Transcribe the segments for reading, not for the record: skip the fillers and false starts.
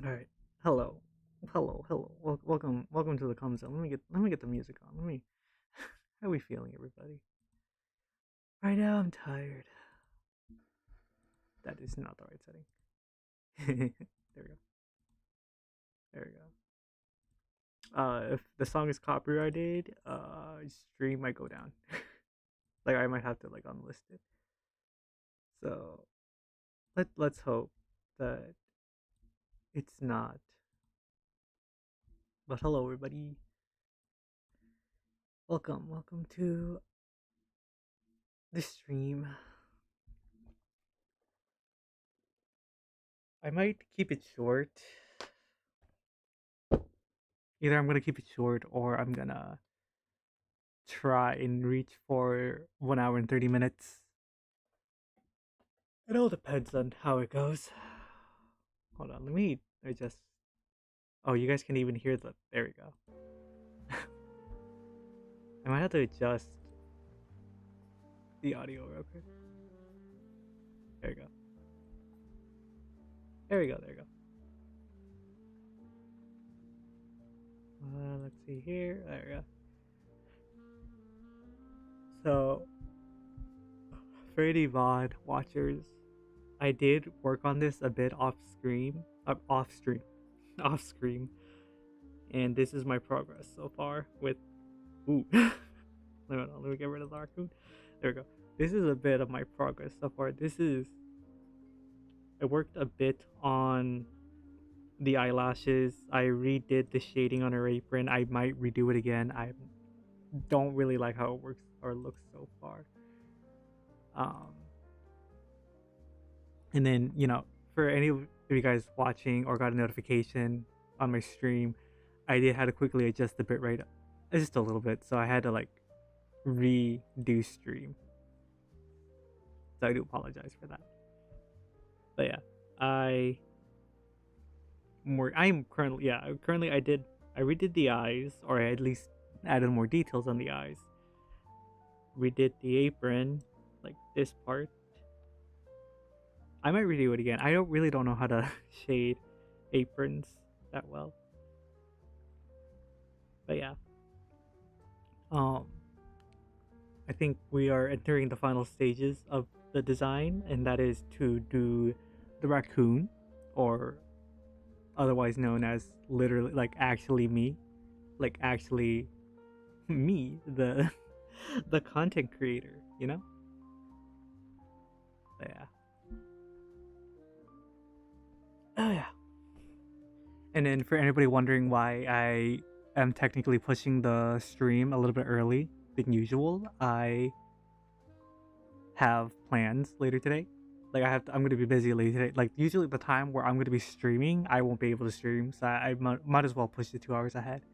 All right. Hello. Hello. Welcome to the comment zone. Let me get the music on. Let me How are we feeling, everybody? Right now I'm tired. That is not the right setting. There we go. There we go. If the song is copyrighted, stream might go down. Like I might have to like unlist it. So let's hope that it's not. But hello everybody. Welcome to the stream. I might keep it short. Either I'm gonna keep it short or I'm gonna try and reach for 1 hour and 30 minutes. It all depends on how it goes. Hold on, let me adjust. Oh, you guys can even hear the. There we go. I might have to adjust the audio real quick. There we go. There we go. There we go. Let's see here. There we go. So, for any VOD watchers, I did work on this a bit off screen, off stream, off screen, and this is my progress so far with. Ooh, let me get rid of the raccoon. There we go. This is a bit of my progress so far. I worked a bit on the eyelashes. I redid the shading on her apron. I might redo it again. I don't really like how it works or looks so far. Um, and then for any of you guys watching or got a notification on my stream, I did have to quickly adjust the bitrate just a little bit. So I had to like redo stream. So I do apologize for that. But yeah, I'm currently I redid the eyes, or I at least added more details on the eyes. Redid the apron, like this part. I might redo it again. I don't know how to shade aprons that well. But yeah. Um I think we are entering the final stages of the design, and that is to do the raccoon, or otherwise known as literally like actually me. Like actually me, the the content creator, you know? Yeah. Oh yeah. And then for anybody wondering why I am technically pushing the stream a little bit early than usual, I have plans later today. Like I'm gonna be busy later today. Like usually the time where I'm gonna be streaming, I won't be able to stream, so I might as well push it 2 hours ahead.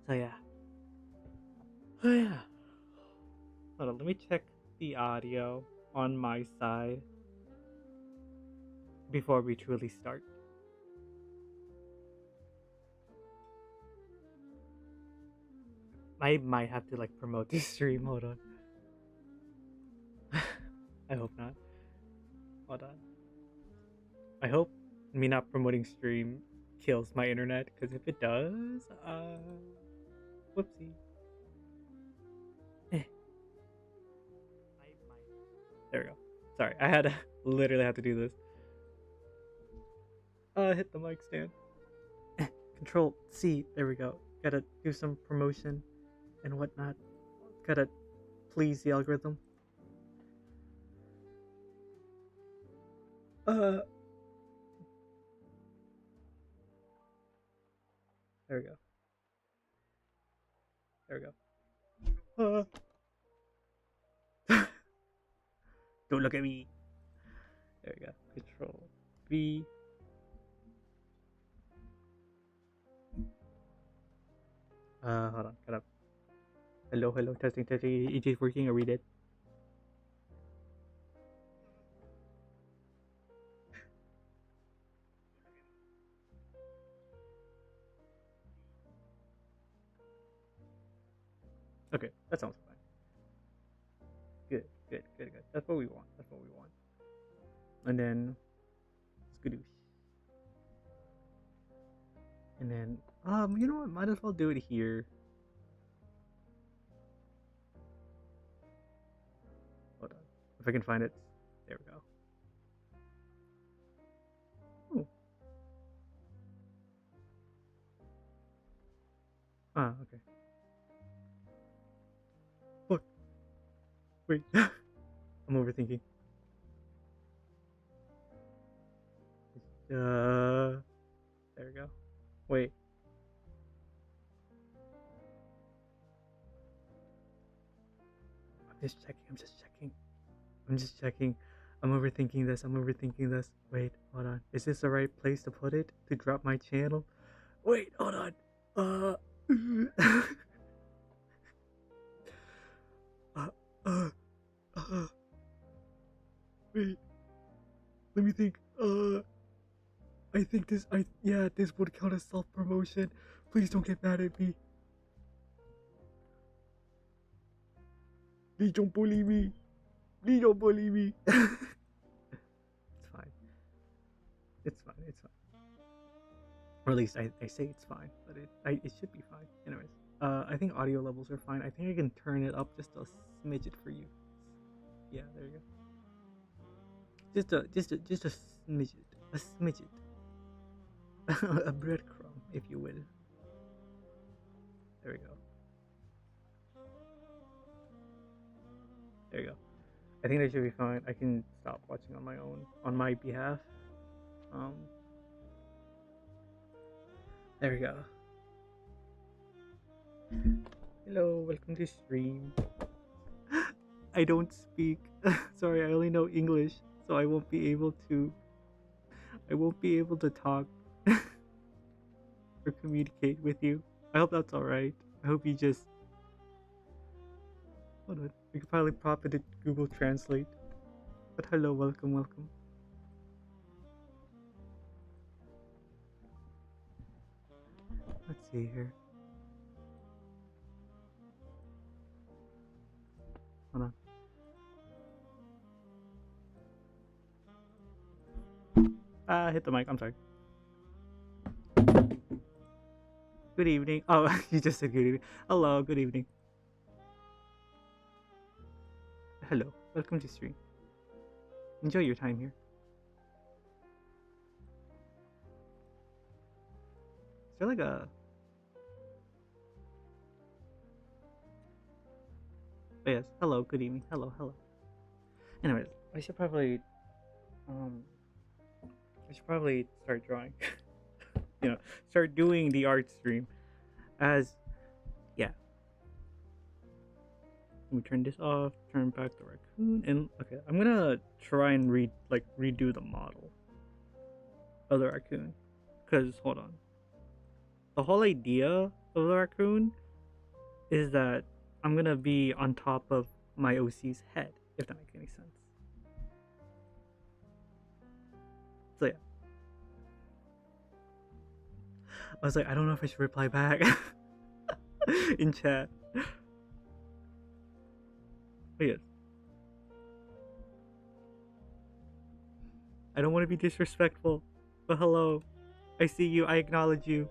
So yeah. Oh yeah. Hold on, let me check the audio on my side before we truly start. I might have to like promote this stream. Hold on. I hope not. Hold on. I hope me not promoting stream kills my internet, because if it does, whoopsie. Eh, I might. There we go. Sorry, I had to literally have to do this. Hit the mic stand. Control C. There we go. Gotta do some promotion and whatnot. Gotta please the algorithm. Uh, there we go. There we go. Don't look at me. There we go. Control V. Hold on. Gotta. Hello. Testing. It is working. Are we dead? Okay, that sounds fine. Good. That's what we want. And then skadoosh. And then, you know what? Might as well do it here. Hold on. If I can find it. There we go. Ooh. Ah, okay. Look. Wait. I'm overthinking. There we go. Wait. I'm just checking. I'm just checking. I'm just checking. I'm overthinking this. I'm overthinking this. Wait, hold on. Is this the right place to put it? To drop my channel? Wait, hold on. Uh. uh, uh, uh. Wait. Let me think. I think this. Yeah, this would count as self promotion. Please don't get mad at me. Please don't bully me. Please don't bully me. It's fine. It's fine. It's fine. Or at least I say it's fine, but it should be fine. Anyways, I think audio levels are fine. I think I can turn it up just a smidget for you. Yeah, there you go. Just a smidget, a smidget, a breadcrumb, if you will. There we go. There you go. I think that should be fine. I can stop watching on my own, on my behalf. There we go. Hello, welcome to stream. I don't speak. Sorry, I only know English, so I won't be able to. I won't be able to talk or communicate with you. I hope that's alright. I hope you just. Hold on. We could probably pop it in Google Translate. But hello, welcome, welcome. Let's see here. Hold on. Hit the mic. I'm sorry. Good evening. Oh, you just said good evening. Hello, good evening. Hello, welcome to stream. Enjoy your time here. Is there like a... Oh, yes. Hello, good evening. Hello, hello. Anyways, I should probably start drawing. You know, start doing the art stream as, yeah. Let me turn this off, turn back the raccoon, and okay, I'm gonna try and redo the model of the raccoon, because hold on, the whole idea of the raccoon is that I'm gonna be on top of my OC's head, if that makes any sense. So yeah, I was like, I don't know if I should reply back in chat. But yes, I don't want to be disrespectful, but hello, I see you, I acknowledge you.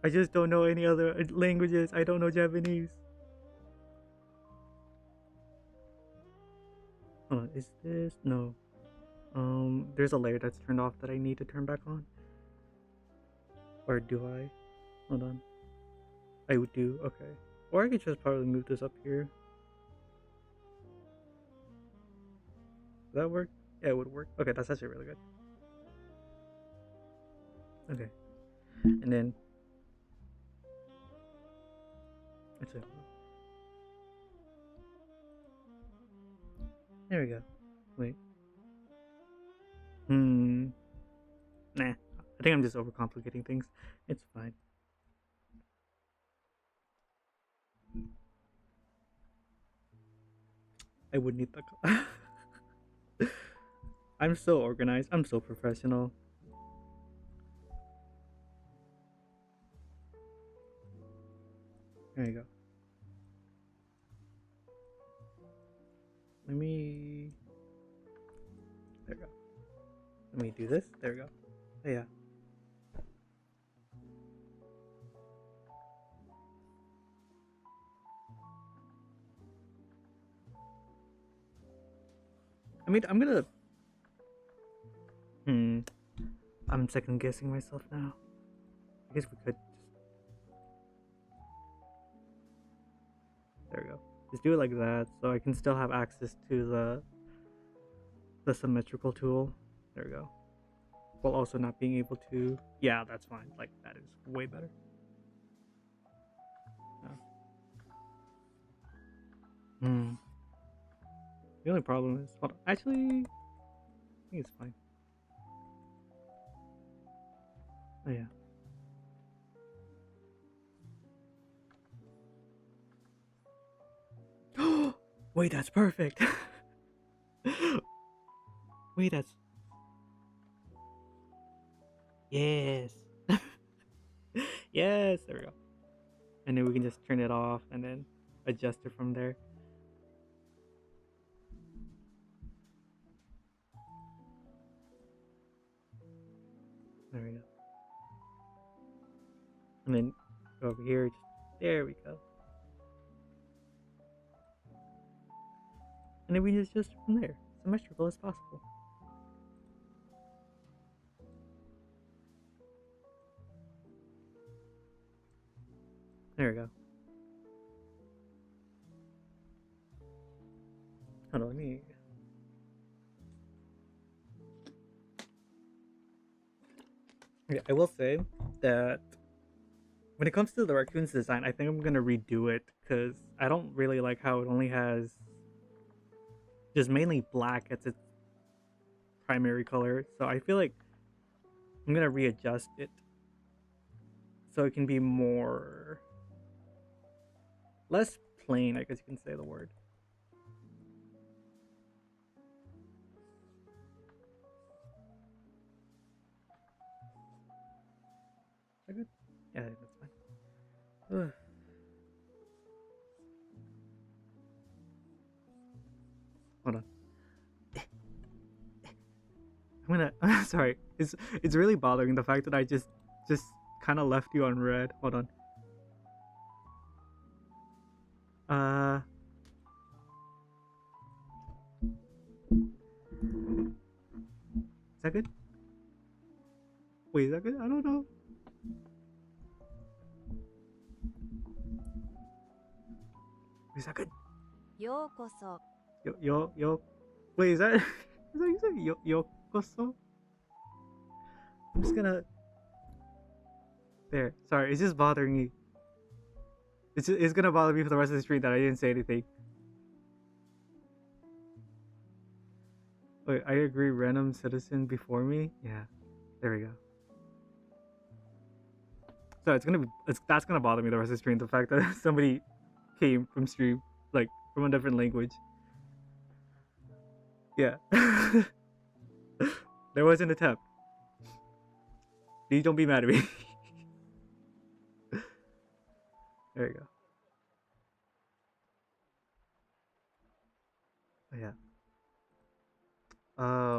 I just don't know any other languages. I don't know Japanese. Hold on, is this? No. There's a layer that's turned off that I need to turn back on. Or do I? Hold on. I would do, okay. Or I could just probably move this up here. Does that work? Yeah, it would work. Okay, that's actually really good. Okay. And then... Actually, there we go. Wait. Nah. I think I'm just overcomplicating things. It's fine. I would need the... I'm so organized. I'm so professional. There you go. Let me... There we go. Let me do this. There we go. Yeah. I mean, I'm gonna. Hmm. I'm second guessing myself now. I guess we could just. There we go. Just do it like that, so I can still have access to the symmetrical tool. There we go. While also not being able to. Yeah, that's fine. Like that is way better. No. Hmm. The only problem is, hold on. Actually, I think it's fine. Oh yeah. Wait, that's perfect. Wait, that's yes. Yes, there we go. And then we can just turn it off and then adjust it from there. There we go. And then go over here. Just, there we go. And then we just adjust it from there. Symmetrical as possible. There we go. Hold on, let me. Yeah, I will say that when it comes to the raccoon's design, I think I'm gonna redo it because I don't really like how it only has just mainly black as its primary color. So I feel like I'm gonna readjust it so it can be more less plain. I guess you can say the word. Is that good? Yeah, that's fine. Ugh. Hold on. I'm gonna. I'm sorry. It's really bothering the fact that I just kind of left you on red. Hold on. Uh, is that good? Wait, is that good? I don't know. Is that good? ようこそ Yo. Wait, is that? Is that what you said? Yokoso? I'm just gonna. There. Sorry, it's just bothering me. It's gonna bother me for the rest of the stream that I didn't say anything. Wait, I agree. Random citizen before me. Yeah. There we go. So that's gonna bother me the rest of the stream. The fact that somebody came from stream, like from a different language. Yeah. There was an attempt. Please don't be mad at me. There you go. Oh, yeah.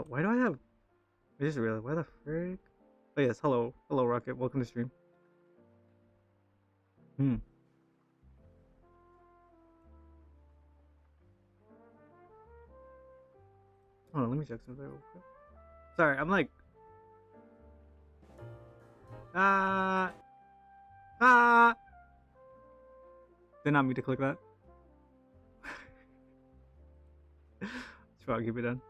Why do I have? I just realized. Why the frick? Oh yes. Hello, Rocket. Welcome to stream. Hmm. Hold on. Let me check something real quick. Sorry, I'm like. Ah. Ah. Did not mean to click that. Sure, I'll keep it done.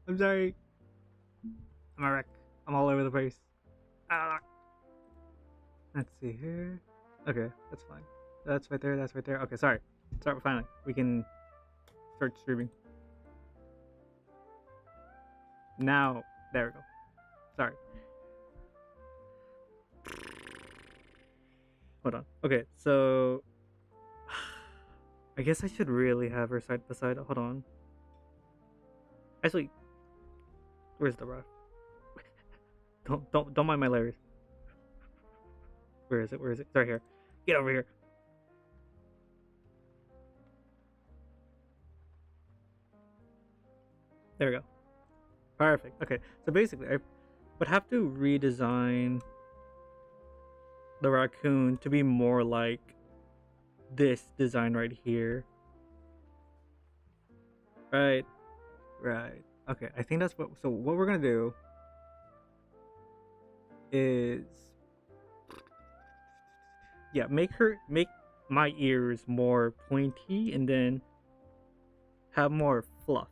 I'm sorry. I'm a wreck. I'm all over the place. Ah. Let's see here. Okay, that's fine. That's right there. That's right there. Okay, sorry. Sorry. Finally, we can start streaming. Now, there we go. Sorry. Hold on. Okay, so I guess I should really have her side by side. Hold on. Actually, where's the rock? Don't mind my layers. Where is it? Where is it? It's right here. Get over here. There we go. Perfect. Okay, so basically, I would have to redesign the raccoon to be more like this design right here. Right, right. Okay, I think that's what. So what we're gonna do is, yeah, make my ears more pointy, and then have more fluff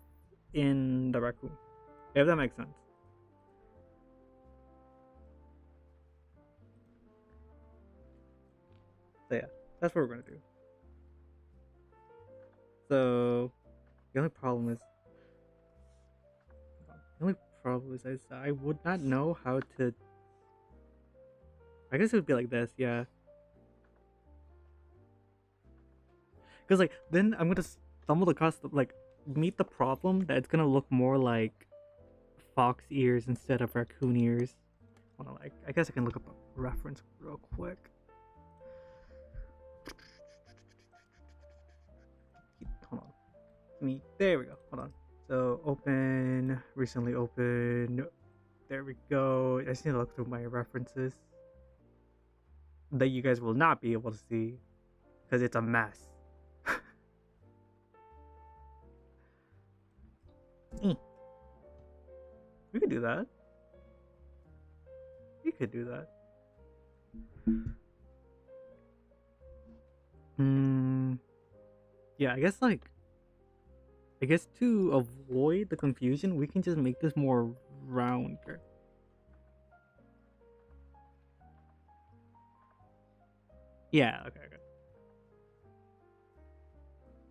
in the raccoon. If that makes sense. So yeah, that's what we're gonna do. So the only problem is I would not know how to. I guess it would be like this, yeah. Because like then I'm gonna stumble across meet the problem that it's gonna look more like fox ears instead of raccoon ears. Hold on, I guess I can look up a reference real quick. Hold on. There we go. Hold on. So open, recently opened. There we go. I just need to look through my references that you guys will not be able to see because it's a mess. We could do that. We could do that. Yeah, I guess to avoid the confusion, we can just make this more rounder. Yeah, okay.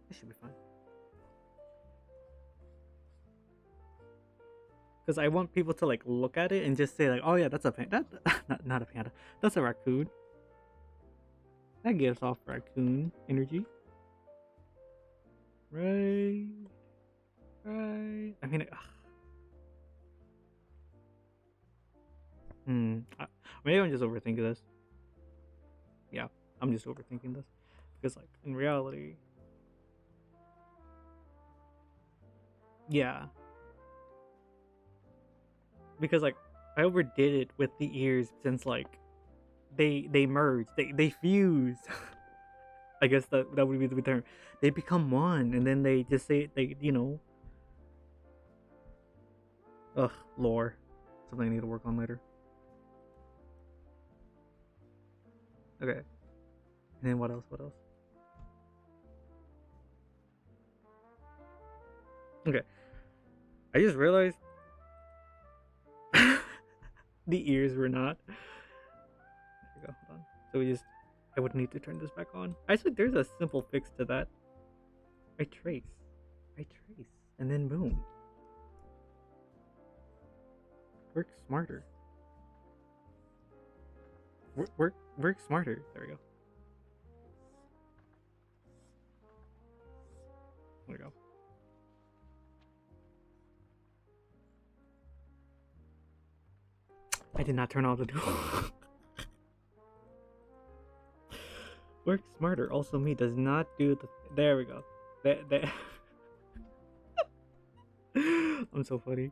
This should be fine. Because I want people to look at it and just say oh yeah, that's a panda. Not a panda. That's a raccoon. That gives off raccoon energy. Right. Right. I mean, maybe I'm just overthinking this. Yeah, I'm just overthinking this because in reality, yeah, because I overdid it with the ears since they merge, they fuse. I guess that would be the term. They become one, and then they just say ugh, lore, something I need to work on later. Okay, and then what else? What else? Okay, I just realized the ears were not. There we go. Hold on. So I would need to turn this back on. Actually, there's a simple fix to that. I trace, and then boom. Work smarter. Work smarter. There we go. There we go. I did not turn on the door. Work smarter. Also, me does not do the. There we go. That. I'm so funny.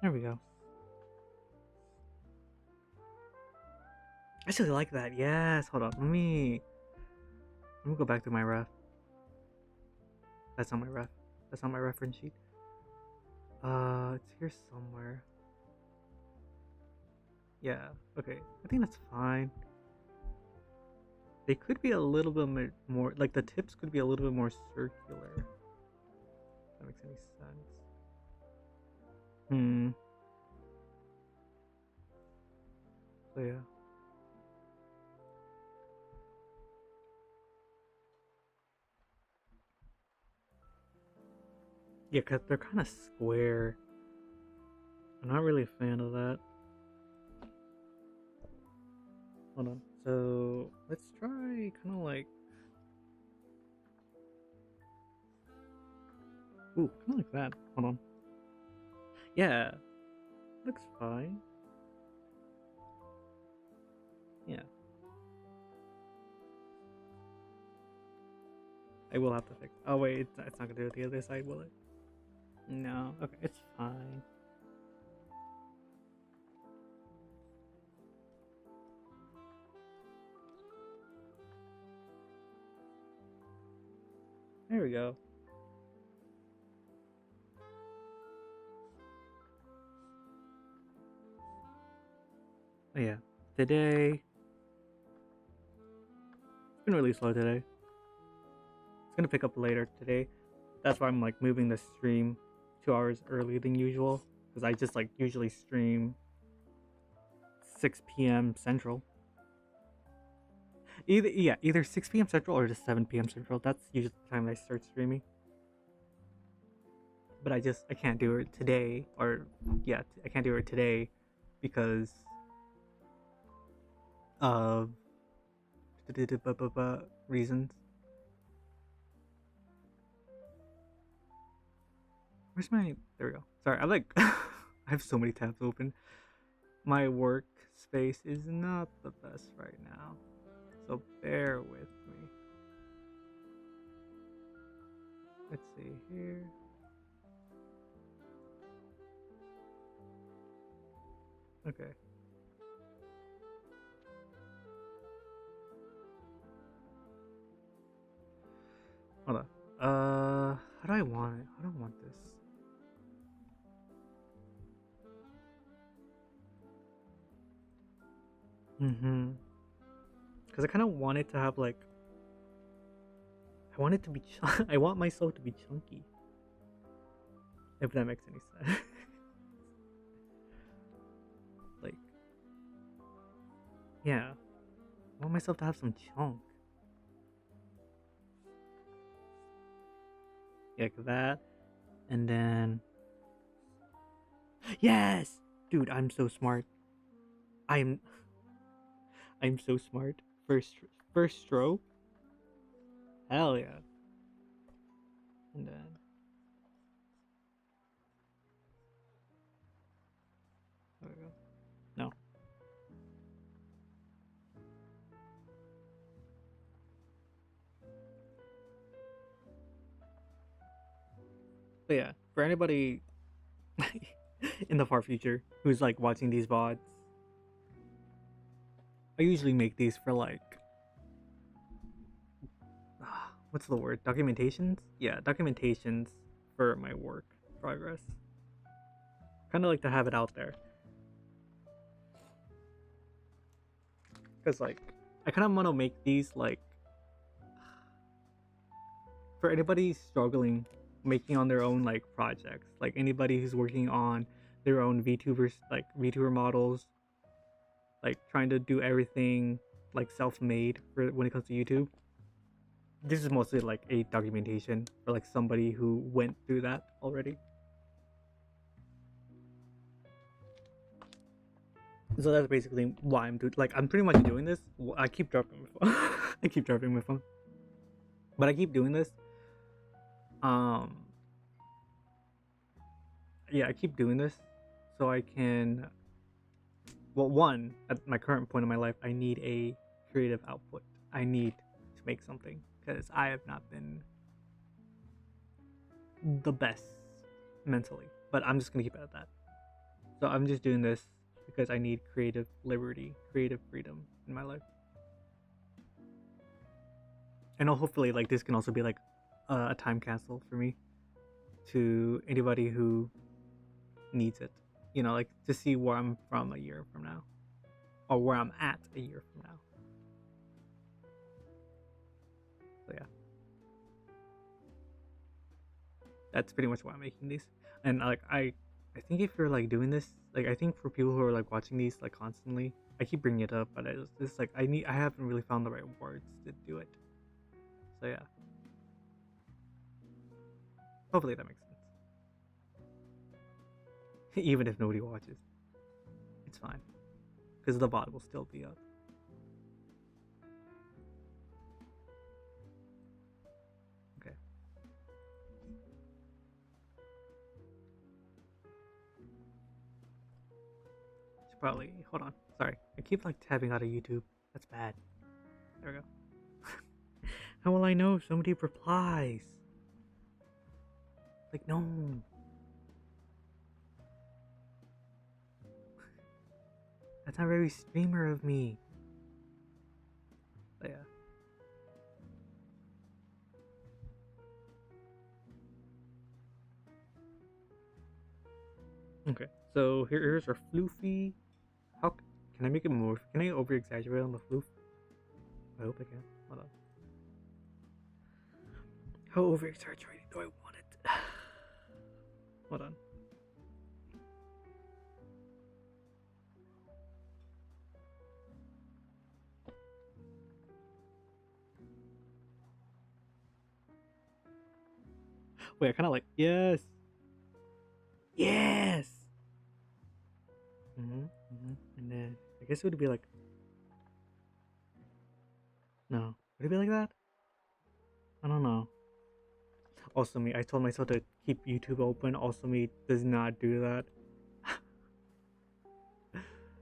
There we go. I actually like that. Yes. Hold on. Let me go back to my ref. That's not my ref. That's not my reference sheet. It's here somewhere. Yeah. Okay. I think that's fine. They could be a little bit more. The tips could be a little bit more circular. If that makes any sense. So yeah. Yeah, because they're kind of square. I'm not really a fan of that. Hold on. So let's try kind of ooh, kind of like that. Hold on. Yeah, looks fine. Yeah. I will have to fix. Oh wait, it's not gonna do it the other side, will it? No. Okay, it's fine. There we go. Oh, yeah. Today, it's been really slow today. It's gonna pick up later today. That's why I'm like moving the stream 2 hours earlier than usual, because I just like usually stream 6 p.m. Central. Either 6 p.m. Central or just 7 p.m. Central. That's usually the time I start streaming. But I can't do it today, or I can't do it today because of reasons. Where's my? There we go. Sorry, I like I have so many tabs open. My work space is not the best right now, so bear with me. Let's see here. Okay. Hold on. How do I want it? I don't want this. Because I kind of want it to have like. I want it to be. I want myself to be chunky. If that makes any sense. Like. Yeah. I want myself to have some chunk. Yeah, like that. And then. Yes! Dude, I'm so smart. I'm so smart. First stroke. Hell yeah. And then there we go. No. But yeah, for anybody in the far future who's like watching these VODs, I usually make these for like what's the word? Documentations? Yeah, documentations for my work progress. Kind of like to have it out there. Because like I kind of want to make these like for anybody struggling making on their own like projects, like anybody who's working on their own VTubers, like VTuber models, like trying to do everything like self-made for when it comes to YouTube. This is mostly like a documentation for like somebody who went through that already. So that's basically why I'm doing. Like I'm pretty much doing this. I keep dropping my phone. I keep dropping my phone, but I keep doing this. Yeah, I keep doing this so I can. Well, one, at my current point in my life, I need a creative output. I need to make something because I have not been the best mentally. But I'm just gonna keep it at that. So I'm just doing this because I need creative liberty, creative freedom in my life. And hopefully, like this can also be like a time capsule for me to anybody who needs it. You know, like to see where I'm from a year from now, or where I'm at a year from now. So yeah, that's pretty much why I'm making these. And like I think if you're like doing this, like I think for people who are like watching these like constantly, I keep bringing it up, but it's like I haven't really found the right words to do it. So yeah, hopefully that makes sense. Even if nobody watches, it's fine because the bot will still be up. Okay. Should probably hold on. Sorry, I keep like tabbing out of YouTube. That's bad. There we go. How will I know if somebody replies? Like, no. That's not very streamer of me. But yeah. Okay, so here's our floofy. How can I make it more? Can I over exaggerate on the floof? I hope I can. Hold on. How over exaggerated do I want it? Hold on. Wait, I kind of like yes, yes. And then I guess it would be like no. Would it be like that? I don't know. Also me, I told myself to keep YouTube open. Also me does not do that.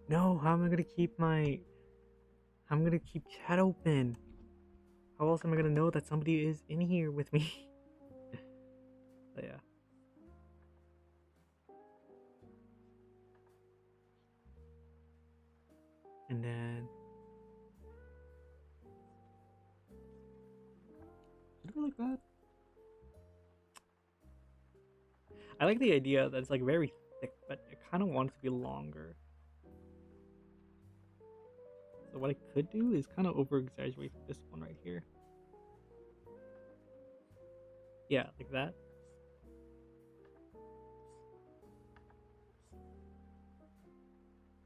No, how am I gonna keep my? I'm gonna keep chat open. How else am I gonna know that somebody is in here with me? But yeah. And then should it be like that? I like the idea that it's like very thick, but I kind of want it to be longer. So what I could do is kind of over exaggerate this one right here. Yeah, like that.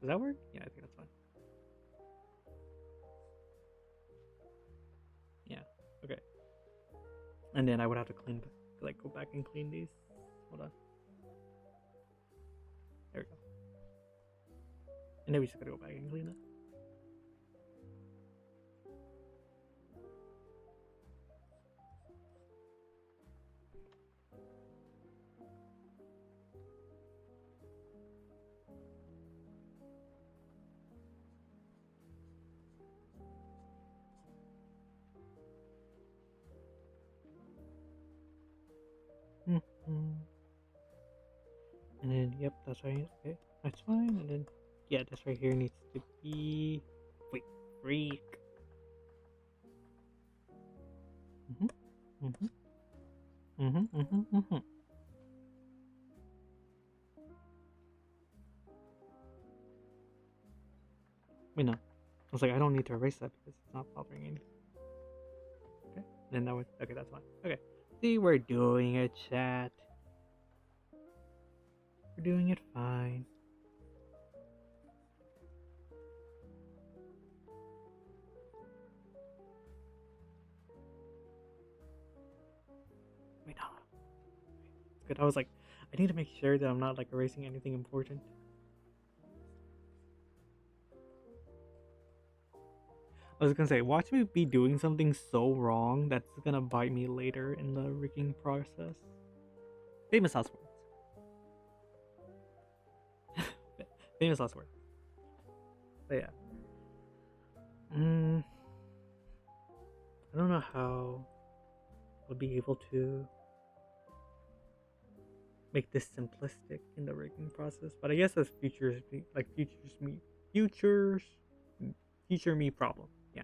Does that work? Yeah, I think that's fine. Yeah, okay. And then I would have to clean, like go back and clean these. Hold on. There we go. And then we just gotta go back and clean it. And then, yep, that's right. Okay, that's fine. And then, yeah, this right here needs to be. Wait, freak. Wait, no. I was like, I don't need to erase that because it's not bothering anything. Okay, then that would. Okay, that's fine. Okay, see, we're doing it, chat. We're doing it fine. Wait, no. It's good. I was like, I need to make sure that I'm not like erasing anything important. I was gonna say, watch me be doing something so wrong that's gonna bite me later in the rigging process. Famous last words. Famous last words. But yeah. I don't know how I'll be able to make this simplistic in the rigging process, but I guess that's future me problem. Yeah.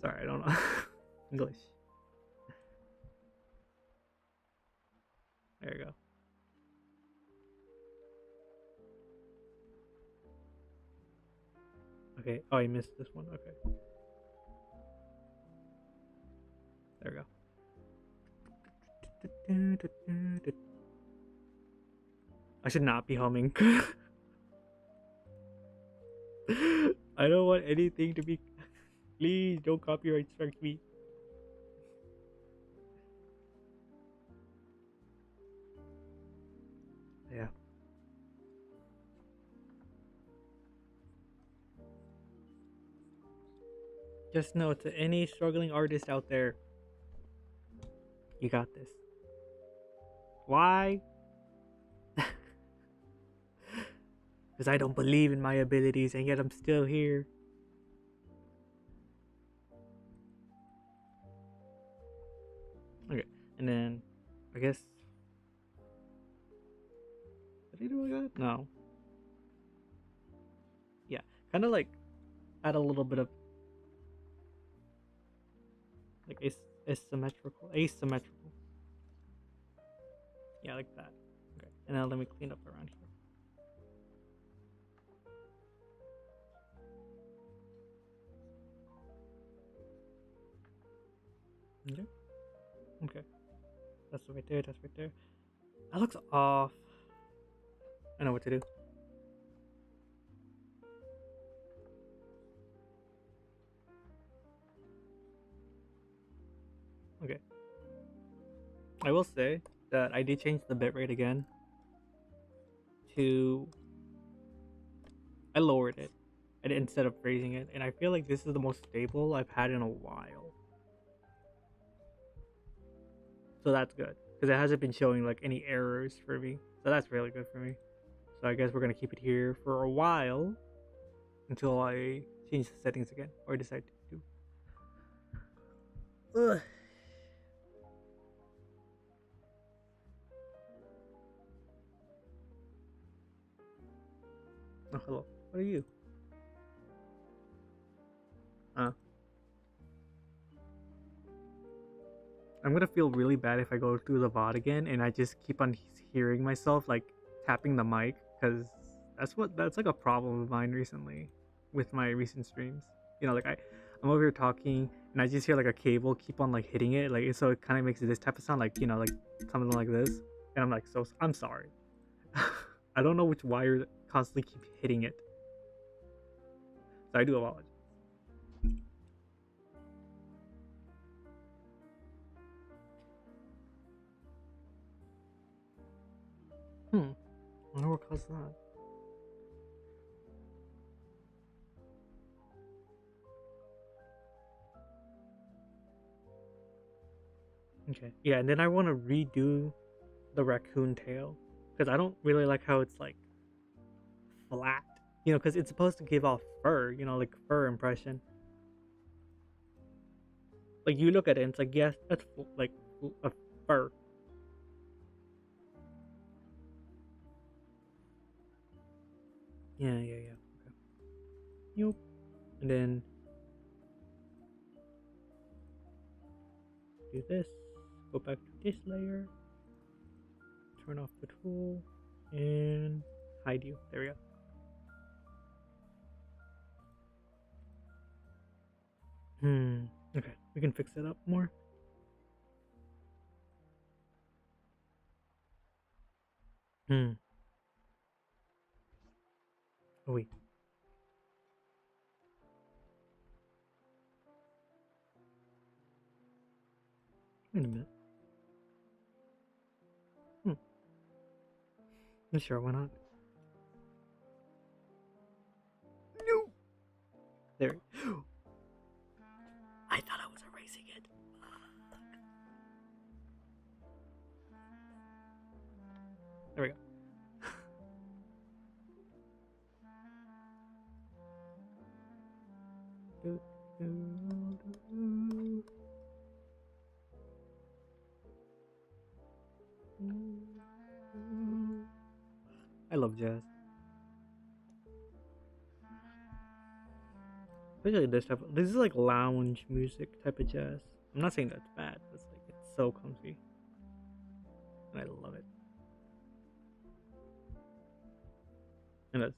Sorry, I don't know English. There you go. Okay. Oh, I missed this one. Okay. There we go. I should not be humming. I don't want anything to be. Please don't copyright strike me. Yeah. Just know to any struggling artist out there, you got this. Why? Because I don't believe in my abilities and yet I'm still here. guess. Did he do like that? No. Yeah, kind of like add a little bit of like asymmetrical. Yeah, like that. Okay, and now let me clean up around here. Okay. Okay. That's right there. That's right there. That looks off. I know what to do. Okay. I will say that I did change the bitrate again to I lowered it instead of raising it, and I feel like this is the most stable I've had in a while. So that's good because it hasn't been showing like any errors for me. So that's really good for me. So I guess we're gonna keep it here for a while until I change the settings again or decide to do. Ugh. Oh, hello. What are you? I'm gonna feel really bad if I go through the VOD again and I just keep on hearing myself like tapping the mic because that's like a problem of mine recently with my recent streams. You know, like I'm over here talking and I just hear like a cable keep on like hitting it, like so it kind of makes this type of sound, like you know, like something like this, and I'm like, so I'm sorry. I don't know which wires constantly keep hitting it, so I do apologize. I wonder what caused that. Okay. Yeah, and then I want to redo the raccoon tail because I don't really like how it's like flat. You know, because it's supposed to give off fur. You know, like fur impression. Like you look at it, and it's like yes, that's like a fur. Yeah, yeah, yeah. Okay. Yup. And then do this. Go back to this layer. Turn off the tool and hide you. There we go. Okay, we can fix it up more. Oh wait. Wait a minute. Sure, why not? No. There. I thought I was erasing it. There we go. I love jazz. Especially this type of, this is like lounge music type of jazz. I'm not saying that's bad, but it's like it's so comfy. And I love it. And that's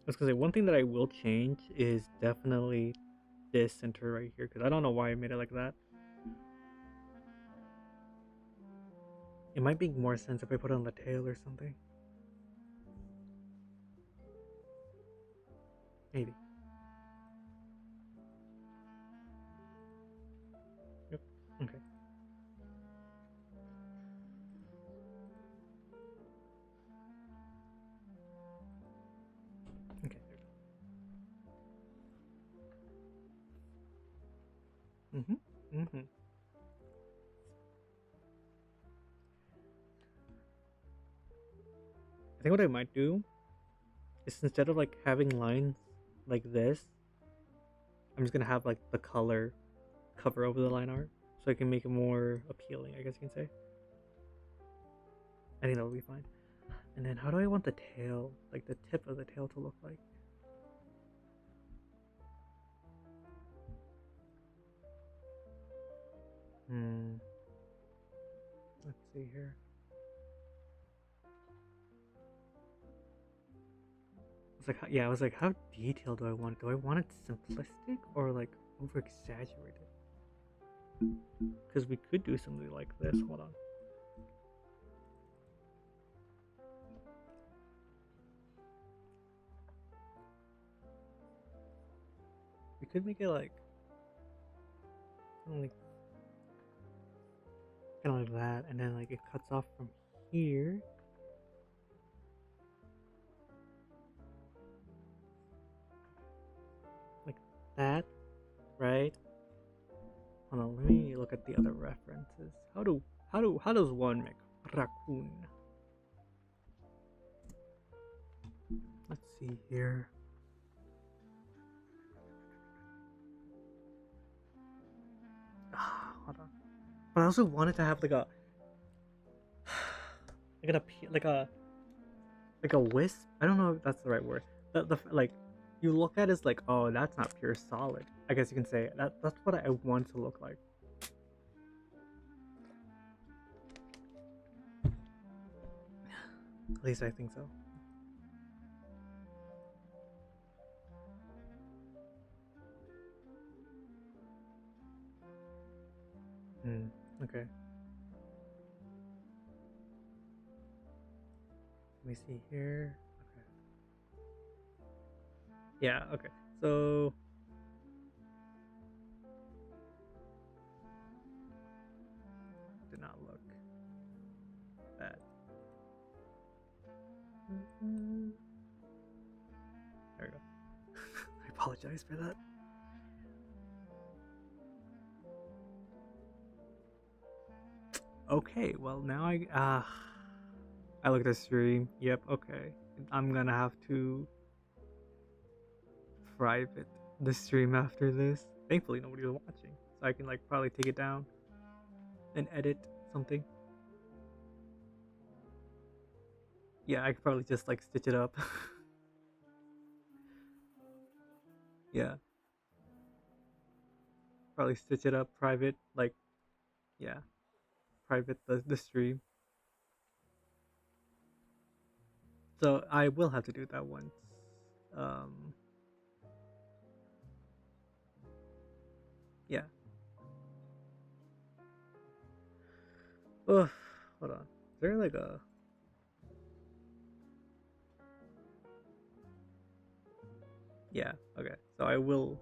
I was gonna say one thing that I will change is definitely this center right here because I don't know why I made it like that. It might make more sense if I put it on the tail or something. Maybe. Yep. Okay. Okay. Mm-hmm. I think what I might do is instead of like having lines like this, I'm just gonna have like the color cover over the line art so I can make it more appealing, I guess you can say. I think that will be fine. And then how do I want the tail, like the tip of the tail to look like? Let's see here. I was like, how detailed do I want it? Do I want it simplistic or like over exaggerated? Because we could do something like this. Hold on. We could make it like kind of like that, and then like it cuts off from here. Like that, right? Hold on, let me look at the other references. How does one make raccoon? Let's see here. Hold on. But I also wanted to have like a like a wisp. I don't know if that's the right word. The like you look at it as like, oh, that's not pure solid. I guess you can say that's what I want to look like. At least I think so. Okay. Let me see here. Okay. Yeah, okay. So did not look bad. There we go. I apologize for that. Okay, well now I looked at stream. Yep, okay. I'm gonna have to private the stream after this. Thankfully nobody's watching. So I can like probably take it down and edit something. Yeah, I could probably just like stitch it up. Yeah. Probably stitch it up private, like yeah. Private the stream. So I will have to do that once. Um yeah. Oh, hold on. Is there like a yeah, okay. So I will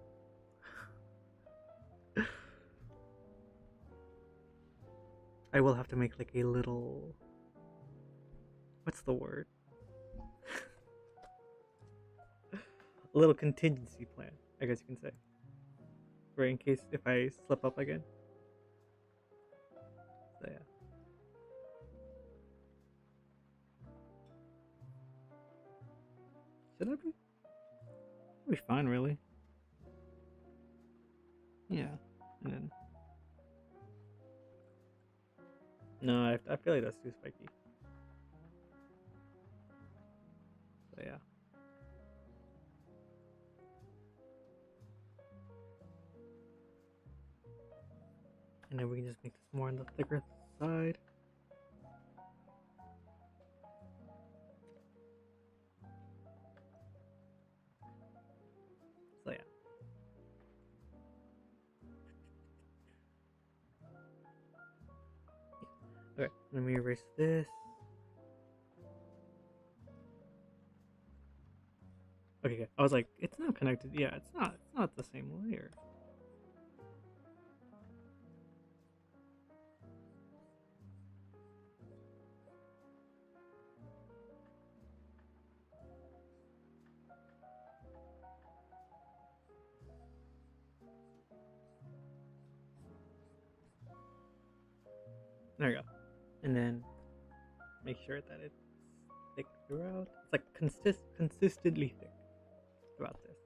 I will have to make like a little what's the word? A little contingency plan, I guess you can say. Right in case if I slip up again. So yeah. Should I be? I'll be fine really. Yeah. And then no, I feel like that's too spiky. So yeah. And then we can just make this more on the thicker side. So yeah. Okay, let me erase this. Okay, good. I was like, it's not connected. Yeah, it's not. It's not the same layer. There we go. And then make sure that it's thick throughout. It's like consistently thick throughout this.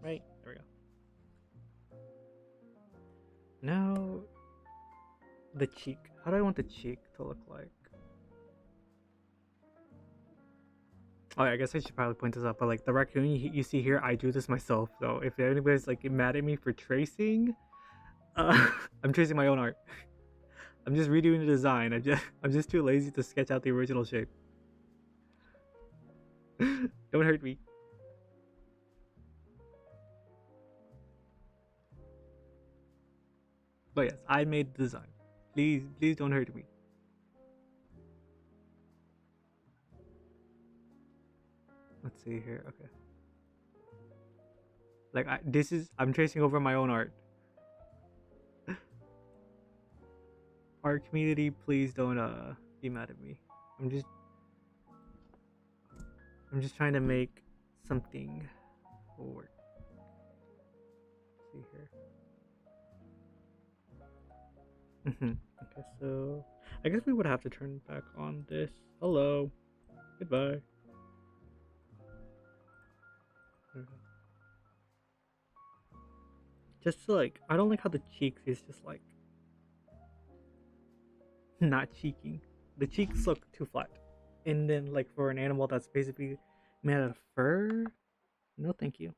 Right, there we go. Now, the cheek. How do I want the cheek to look like? Oh, yeah, I guess I should probably point this out, but like the raccoon you see here, I drew this myself. So if anybody's like mad at me for tracing, I'm tracing my own art. I'm just redoing the design. I'm just too lazy to sketch out the original shape. Don't hurt me. But yes, I made the design. Please don't hurt me. Let's see here. Okay. Like I'm tracing over my own art. Art community, please don't be mad at me. I'm just trying to make something work. Let's see here. Okay, so I guess we would have to turn back on this. Hello. Goodbye. Just to, like, I don't like how the cheeks is just like not cheeking. The cheeks look too flat. And then like for an animal that's basically made out of fur, no thank you.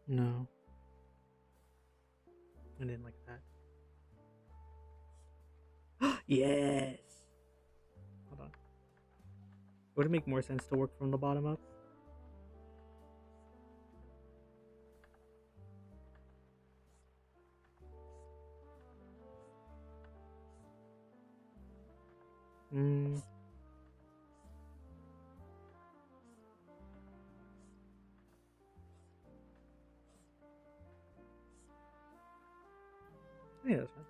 No. And then like that. Yes. Hold on. Would it make more sense to work from the bottom up? Hmm. Yeah, that's fine.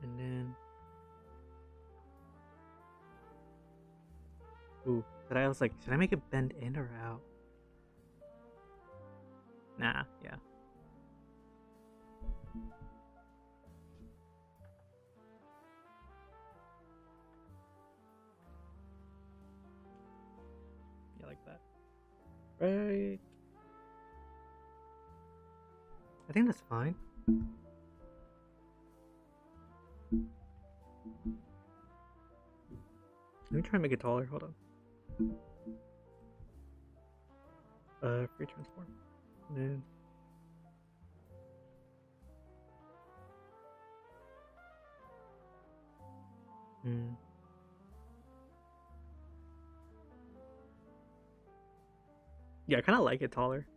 And then, ooh, but I was like, should I make it bend in or out? Nah, yeah. Yeah, like that. Right. I think that's fine. Let me try and make it taller. Hold on. Free transform. And then. Yeah, I kind of like it taller.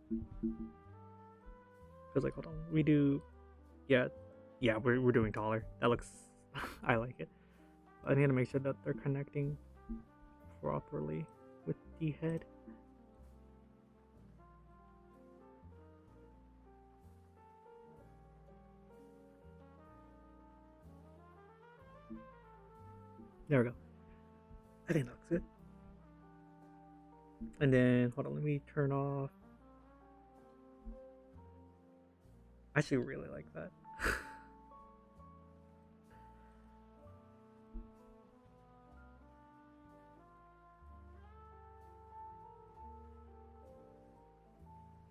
Cause like, hold on, we do. Yeah, yeah, we're doing taller. That looks. I like it. I need to make sure that they're connecting properly with the head. There we go. I think that looks good. And then hold on, let me turn off. I actually really like that.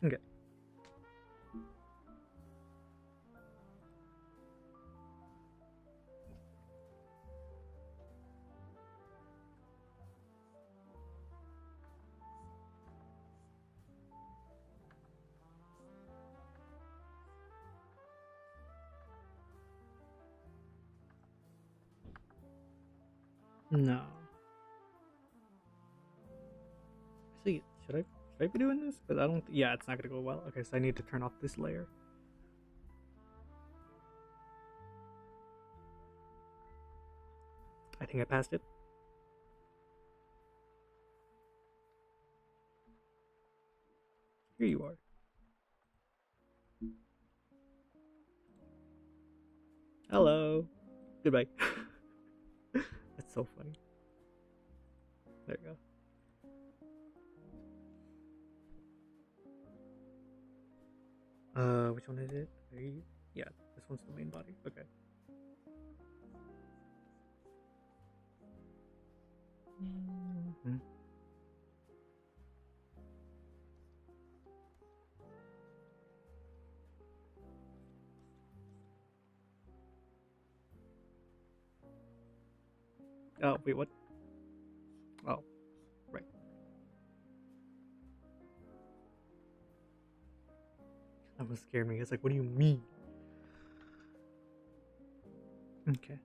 Okay. No. Actually, should I be doing this? Because I don't. Yeah, it's not gonna go well. Okay, so I need to turn off this layer. I think I passed it. Here you are. Hello. Goodbye. That's so funny. There you go. Which one is it? Yeah, this one's the main body. Okay. Mhm. Oh, wait, what? Oh, right. That was scared me. It's like, what do you mean? Okay.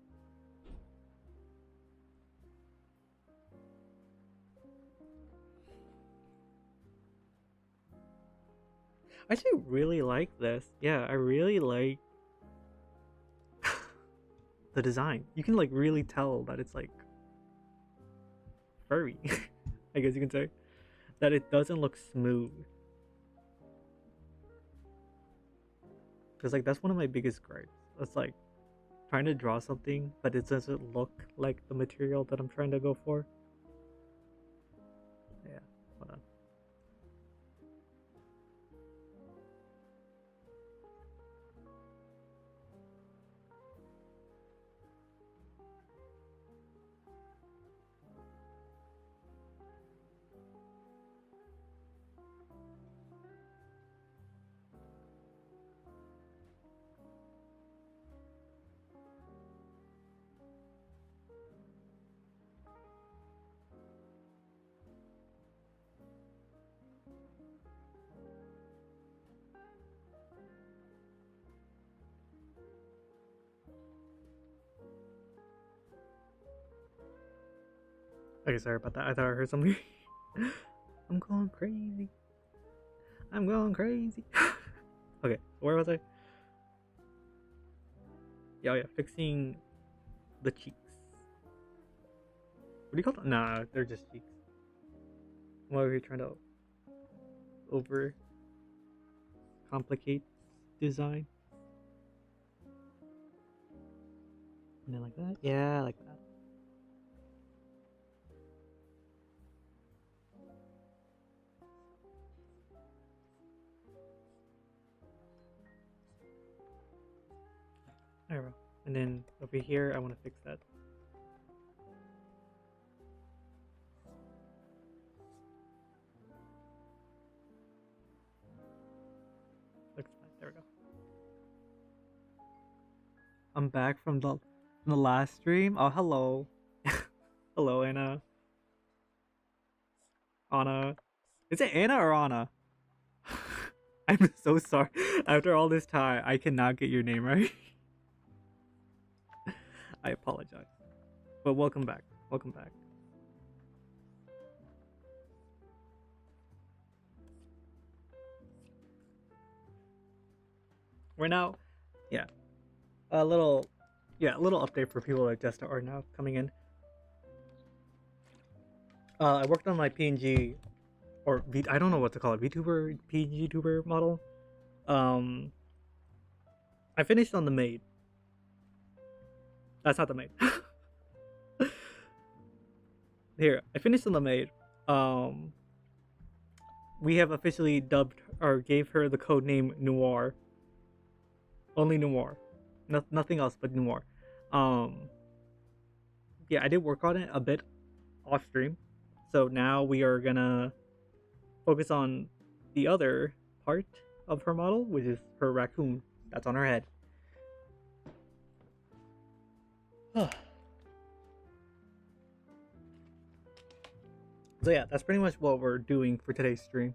I actually really like this. Yeah, I really like the design. You can like really tell that it's like furry. I guess you can say that it doesn't look smooth. Cause like that's one of my biggest gripes. It's like trying to draw something, but it doesn't look like the material that I'm trying to go for. Yeah, hold on. Okay, sorry about that. I thought I heard something. I'm going crazy. I'm going crazy. Okay, where was I? Yeah, oh yeah, fixing the cheeks. What do you call them? Nah, they're just cheeks. Why are we trying to over complicate design? And then like that? Yeah, like that. There we go. And then over here, I want to fix that. Looks fine. There we go. I'm back from the last stream. Oh, hello. Hello, Anna. Anna. Is it Anna or Anna? I'm so sorry. After all this time, I cannot get your name right. I apologize. But welcome back. Welcome back. We're now, yeah, a little, yeah, a little update for people that just are now coming in. I worked on my PNG or I don't know what to call it, VTuber, PNG Tuber model. Um, I finished on the maid. That's not the maid. Here, I finished on the maid. Um, we have officially dubbed or gave her the code name Noir. Only Noir, nothing else but Noir. Um, yeah, I did work on it a bit off stream, so now we are gonna focus on the other part of her model, which is her raccoon that's on her head. So yeah, that's pretty much what we're doing for today's stream.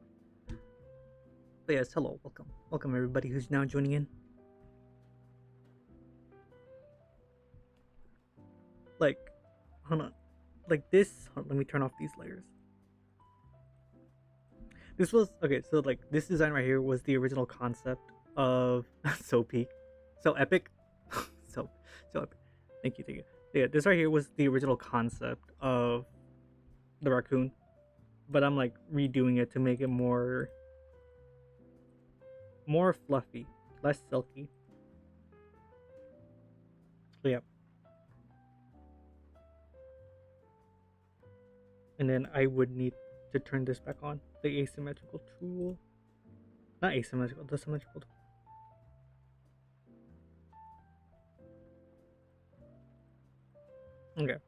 But yes, hello, welcome everybody who's now joining in. Like, hold on, like this. Let me turn off these layers. This was okay. So like this design right here was the original concept of so peak, so epic, so epic. Thank you. Yeah, this right here was the original concept of the raccoon, but I'm like redoing it to make it more fluffy, less silky. So yeah, and then I would need to turn this back on the asymmetrical tool, not asymmetrical, the symmetrical tool. Okay.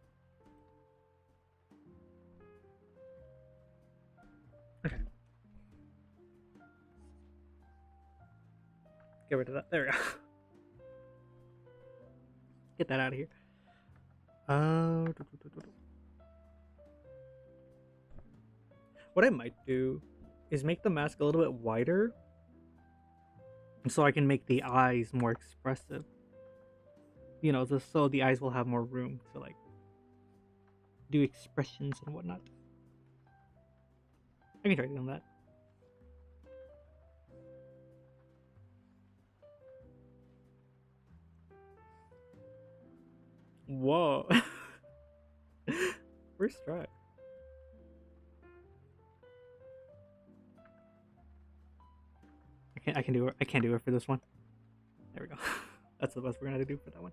Get rid of that. There we go. Get that out of here. What I might do is make the mask a little bit wider, so I can make the eyes more expressive. You know, just so the eyes will have more room to like do expressions and whatnot. I can try doing that. Whoa. First try. I can do it. I can't do it for this one. There we go. That's the best we're gonna do for that one.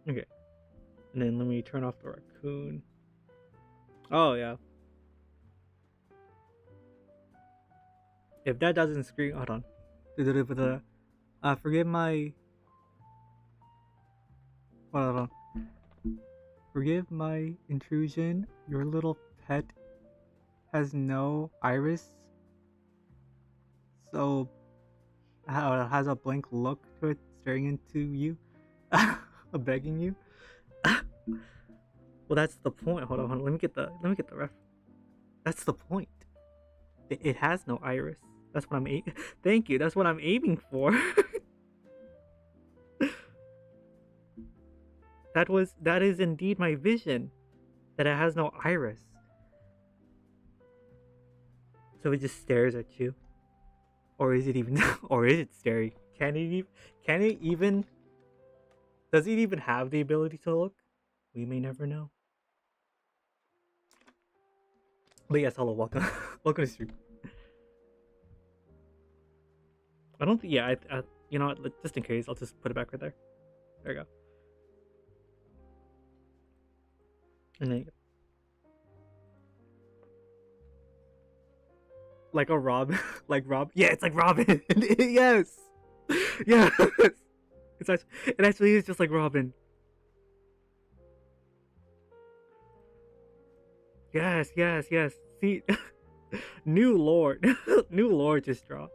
Okay. And then let me turn off the raccoon. Oh yeah. If that doesn't scream, hold on. Forgive my. Hold on. Forgive my intrusion. Your little pet has no iris, so it has a blank look to it, staring into you, begging you. Well, that's the point. Hold on. Let me get the ref. That's the point. It has no iris. That's what I'm Thank you. That's what I'm aiming for. That is indeed my vision. That it has no iris. So it just stares at you. Or is it even or is it staring? Can it even does it even have the ability to look? We may never know. But yes, hello, welcome. Welcome to stream. I don't think I you know what, just in case, I'll just put it back right there. There we go. And then like a Robin, like Rob. Yeah, it's like Robin. Yes, yes. It actually is just like Robin. Yes. See, new lord, new lord just dropped.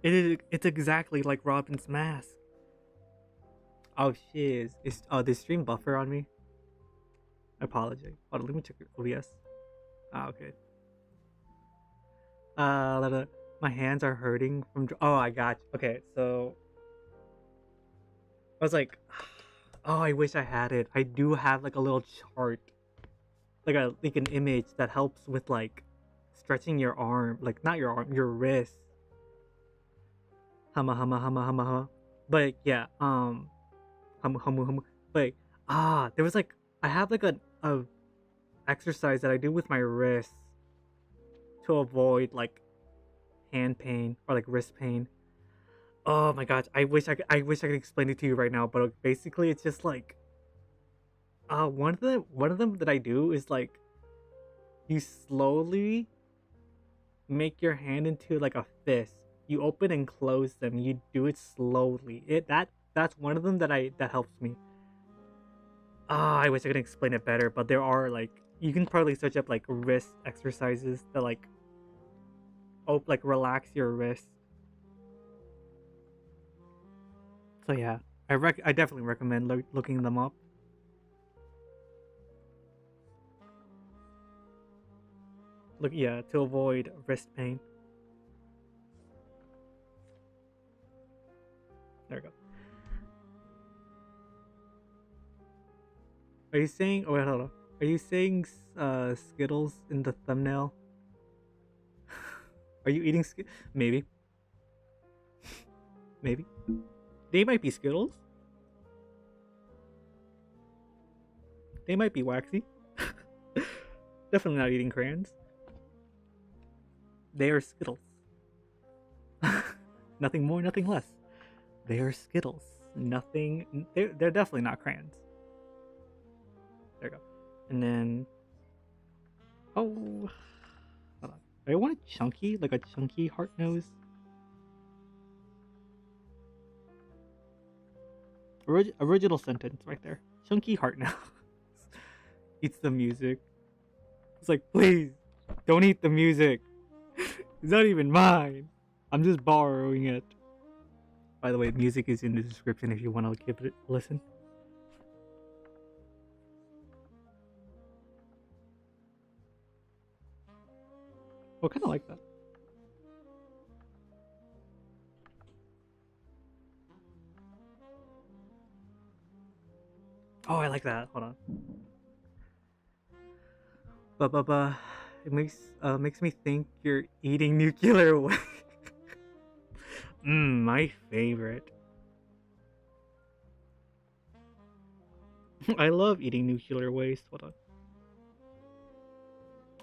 It's exactly like Robin's mask. Oh shiz. Did stream buffer on me? I apologize. Hold on, let me check your OBS. Ah, okay. My hands are hurting from oh, I got you. Okay, so I was like, oh, I wish I had it. I do have like a little chart. Like an image that helps with like stretching your arm, like not your arm, your wrist. Hama. But yeah, hum. But there was like I have like a exercise that I do with my wrists to avoid like hand pain or like wrist pain. Oh my gosh, I wish I could explain it to you right now, but basically it's just like one of them that I do is like you slowly make your hand into like a fist. You open and close them. You do it slowly. That's one of them that helps me. I wish I could explain it better, but there are like you can probably search up like wrist exercises that like like relax your wrist. So yeah, I definitely recommend looking them up. Look, yeah, to avoid wrist pain. There we go. Are you saying? Oh wait, hold on. Are you saying Skittles in the thumbnail? Are you eating Maybe. Maybe. They might be Skittles. They might be waxy. Definitely not eating crayons. They are Skittles. Nothing more, nothing less. They are Skittles. Nothing. They're definitely not crayons. There we go. And then. Oh. Hold on. I want a chunky, like a chunky heart nose. Original sentence right there. Chunky heart now. Eats the music. It's like, please, don't eat the music. It's not even mine. I'm just borrowing it. By the way, music is in the description if you want to give it a listen. Oh, kind of like that. Oh, I like that. Hold on. But it makes me think you're eating nuclear waste. My favorite. I love eating nuclear waste. Hold on.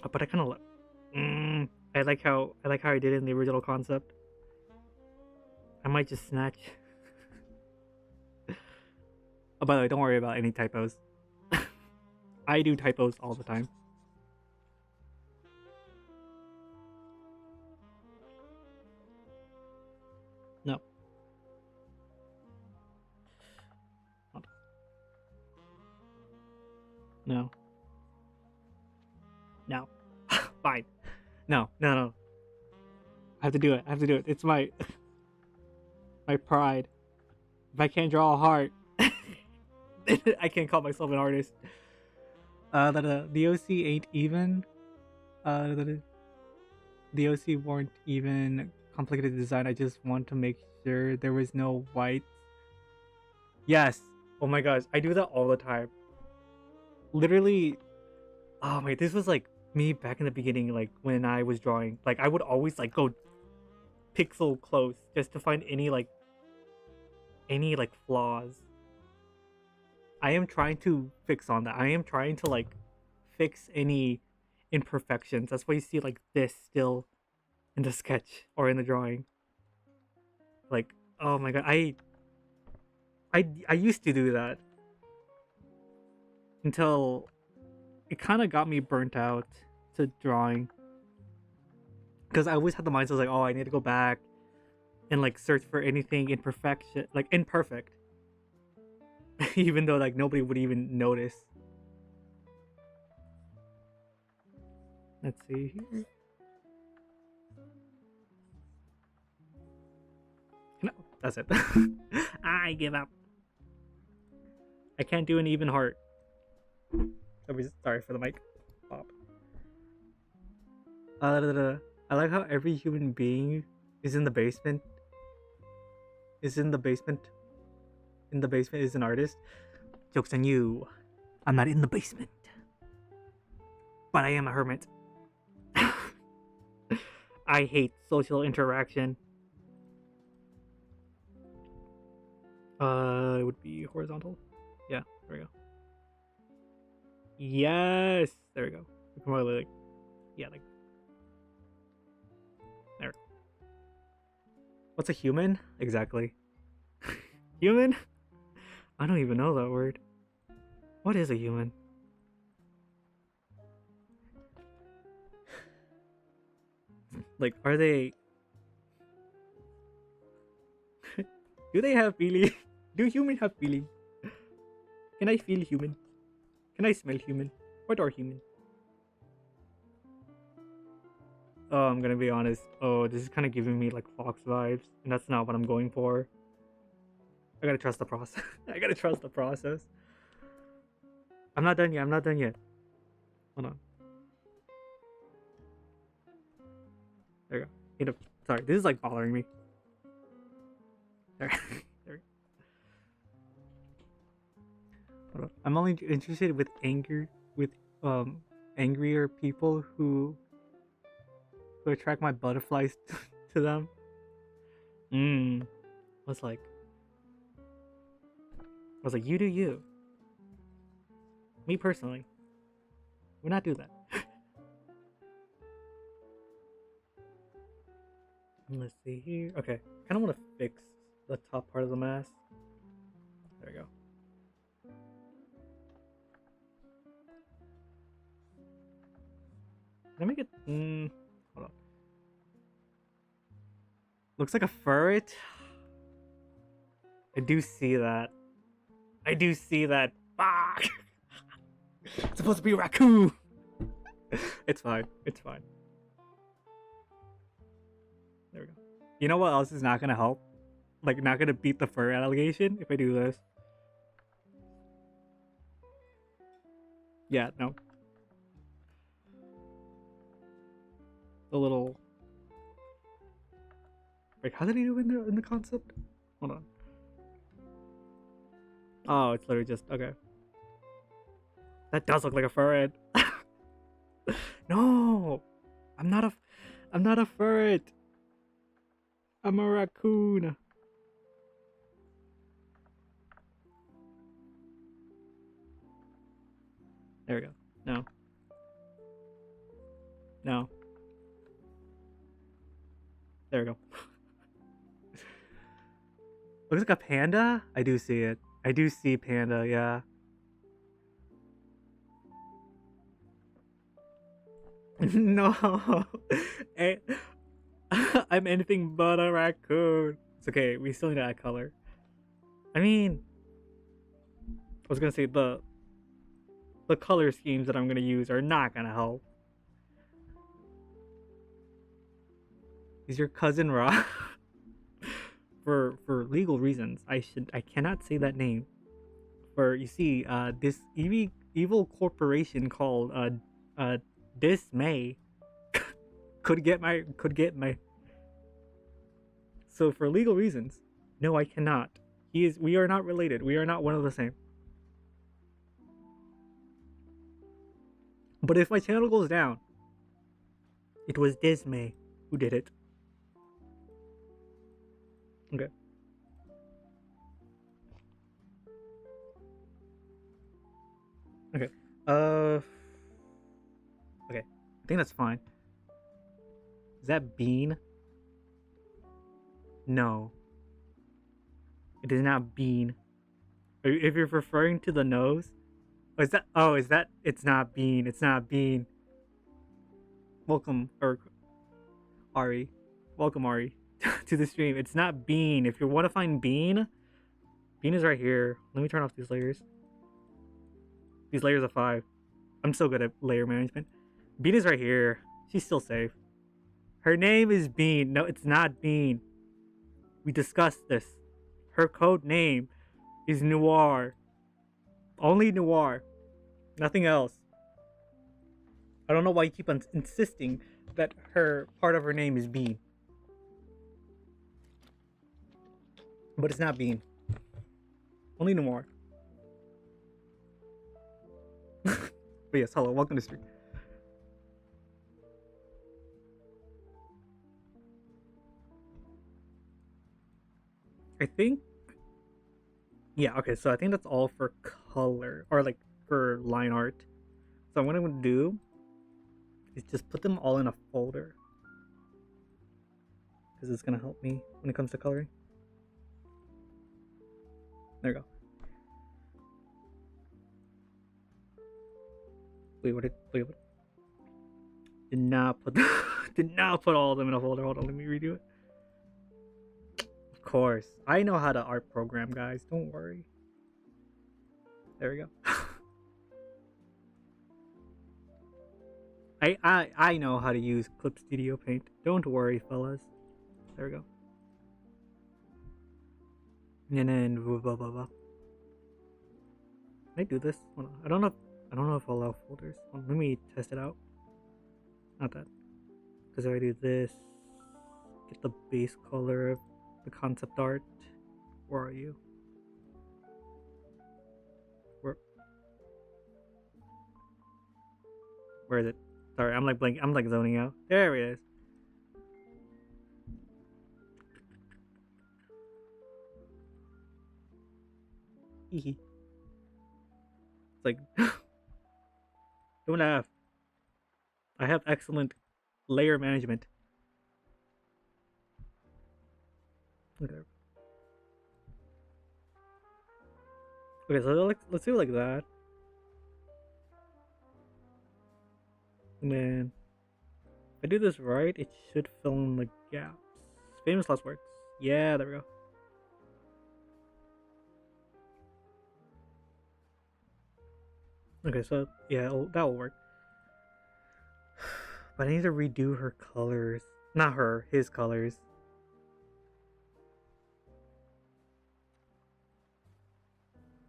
But I kind of like. I like how I did it in the original concept. I might just snatch. Oh, by the way, don't worry about any typos. I do typos all the time. No. No. No. Fine. No. I have to do it. It's my my pride. If I can't draw a heart, I can't call myself an artist. The OC ain't even. The OC weren't even complicated design. I just want to make sure there was no white. Yes. Oh my gosh, I do that all the time. Literally. Oh my, this was like me back in the beginning, like when I was drawing. Like I would always like go pixel close just to find any flaws. I am trying to fix on that. I am trying to like fix any imperfections. That's why you see like this still in the sketch or in the drawing. Like, oh my god, I used to do that until it kind of got me burnt out to drawing. Because I always had the mindset like, oh, I need to go back and like search for anything imperfection, like imperfect. Even though like nobody would even notice. Let's see here. No, that's it. I give up. I can't do an even heart. Sorry for the mic pop. I like how every human being is in the basement. In the basement is an artist. Joke's on you. I'm not in the basement. But I am a hermit. I hate social interaction. It would be horizontal. Yeah, there we go. Yes, there we go. We can probably like, yeah, like there. What's a human? Exactly. Human? I don't even know that word. What is a human? Like, are they? Do they have feeling? Do humans have feeling? Can I feel human? Can I smell human? What are human? Oh, I'm gonna be honest. Oh, this is kind of giving me like Fox vibes, and that's not what I'm going for. I gotta trust the process. I gotta trust the process. I'm not done yet. Hold on. There we go. Sorry, this is like bothering me. There. There. Hold on. I'm only interested with angrier people who attract my butterflies to them. I was like, you do you. Me personally, would not do that. Let's see here. Okay, kind of want to fix the top part of the mask. There we go. Can I make it? Hold on. Looks like a ferret. I do see that. I do see that. Fuck! It's supposed to be a raccoon! It's fine. It's fine. There we go. You know what else is not gonna help? Like, not gonna beat the fur allegation if I do this. Yeah, no. The little... Like, how did he do in the concept? Hold on. Oh, it's literally just... Okay. That does look like a furret. No! I'm not a furret. I'm a raccoon. There we go. No. No. There we go. Looks like a panda? I do see it. I do see panda, yeah. No. Eh, I'm anything but a raccoon. It's okay, we still need to add color. I mean, I was gonna say the color schemes that I'm gonna use are not gonna help. Is your cousin Ra? For legal reasons, I cannot say that name. For you see, this evil corporation called Dismay could get my. So for legal reasons, no, I cannot. We are not related. We are not one of the same. But if my channel goes down, it was Dismay who did it. Okay. Okay. Okay. I think that's fine. Is that bean? No. It is not bean. If you're referring to the nose, is that? Oh, is that? It's not bean. It's not bean. Welcome, or Ari. Welcome, Ari, to the stream. It's not bean. If you want to find bean, bean is right here. Let me turn off these layers. These layers of 5. I'm so good at layer management. Bean is right here. She's still safe. Her name is Bean. No, it's not Bean. We discussed this. Her code name is Noir. Only Noir. Nothing else. I don't know why you keep on insisting that part of her name is Bean. But it's not Bean. Only Noir. But yes, hello, welcome to the stream. I think, yeah, okay, so I think that's all for color, or like for line art. So what I'm going to do is just put them all in a folder, because it's going to help me when it comes to coloring. There we go. Wait, what? Did not put all of them in a folder. Hold on, let me redo it. Of course, I know how to art program, guys. Don't worry. There we go. I know how to use Clip Studio Paint. Don't worry, fellas. There we go. And then blah blah blah. Can I do this? Hold on. I don't know if I'll allow folders. Let me test it out. Not that. Because if I do this, get the base color of the concept art. Where are you? Where is it? Sorry, I'm like zoning out. There it is. It's like don't have. I have excellent layer management. Okay. Okay, so let's do it like that. And then if I do this right, it should fill in the gaps. Famous last words. Yeah, there we go. Okay, so yeah, that will work. But I need to redo her colors. Not her, his colors.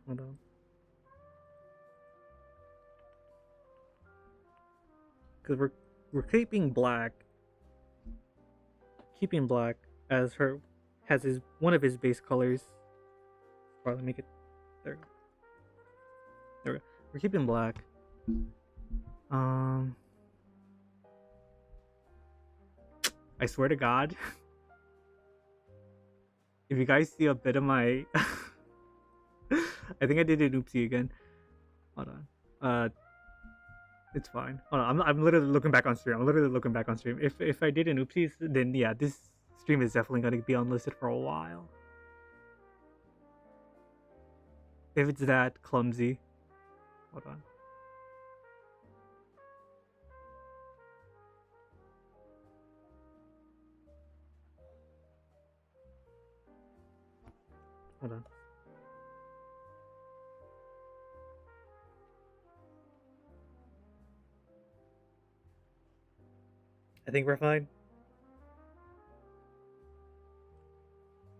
Hold on. Because we're keeping black. Keeping black as her has his one of his base colors. Probably make it there. There we go. We're keeping black. Um, I swear to God, if you guys see a bit of my, I think I did an oopsie again. Hold on. It's fine. Hold on. I'm literally looking back on stream. I'm literally looking back on stream. If I did an oopsie, then yeah, this stream is definitely gonna be unlisted for a while. If it's that clumsy. Hold on. Hold on. I think we're fine.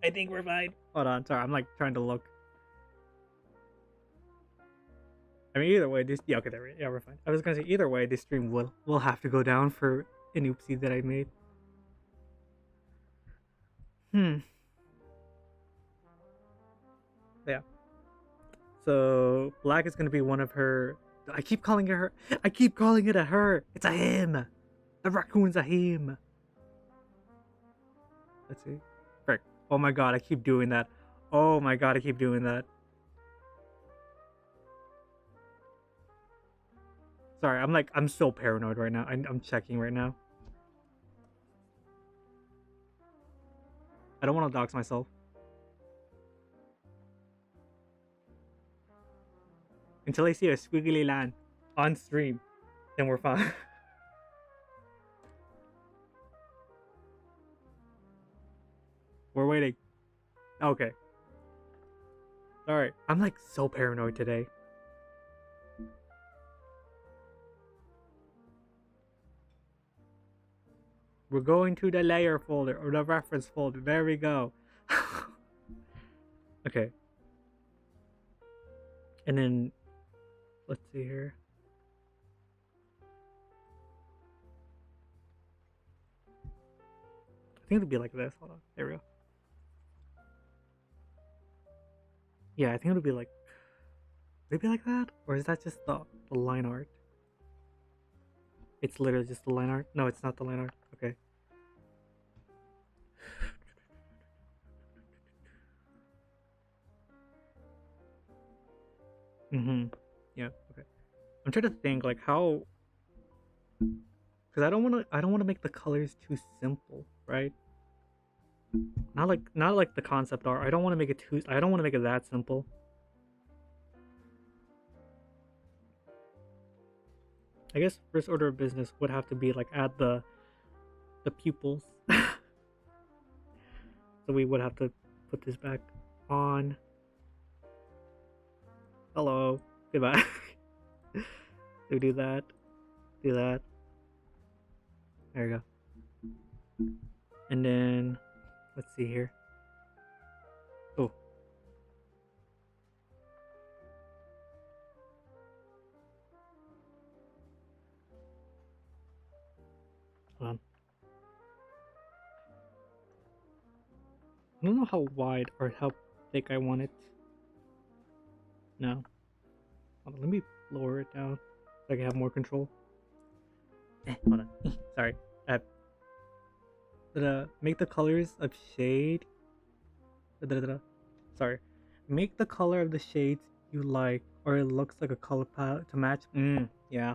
I think we're fine. Hold on. Sorry, I'm like trying to look. I mean, either way, this yeah, okay, there, yeah, we're fine. I was gonna say either way, this stream will have to go down for an oopsie that I made. Yeah. So black is gonna be one of her. I keep calling it her. I keep calling it a her. It's a him. The raccoon's a him. Let's see. Frick. Oh my god, I keep doing that. Oh my god, I keep doing that. Sorry, I'm so paranoid right now. I'm checking right now. I don't want to dox myself. Until I see a squiggly line on stream, then we're fine. We're waiting. Okay. Alright. I'm like so paranoid today. We're going to the layer folder or the reference folder. There we go. Okay. And then let's see here. I think it'll be like this. Hold on. There we go. Yeah, I think it'll be like. Would it be like that? Or is that just the line art? It's literally just the line art? No, it's not the line art. Okay. Yeah, okay. I'm trying to think like how, because I don't want to make the colors too simple, right? Not like the concept art. I don't want to make it too. I don't want to make it that simple. I guess first order of business would have to be like add the pupils. So we would have to put this back on. Hello. Goodbye. So do that. Do that. There you go. And then let's see here. Oh. Hold on. I don't know how wide or how thick I want it. No. Hold on, let me lower it down so I can have more control. Hold on. Sorry. Make the colors of shade. Sorry. Make the color of the shades you like, or it looks like a color palette to match. Yeah.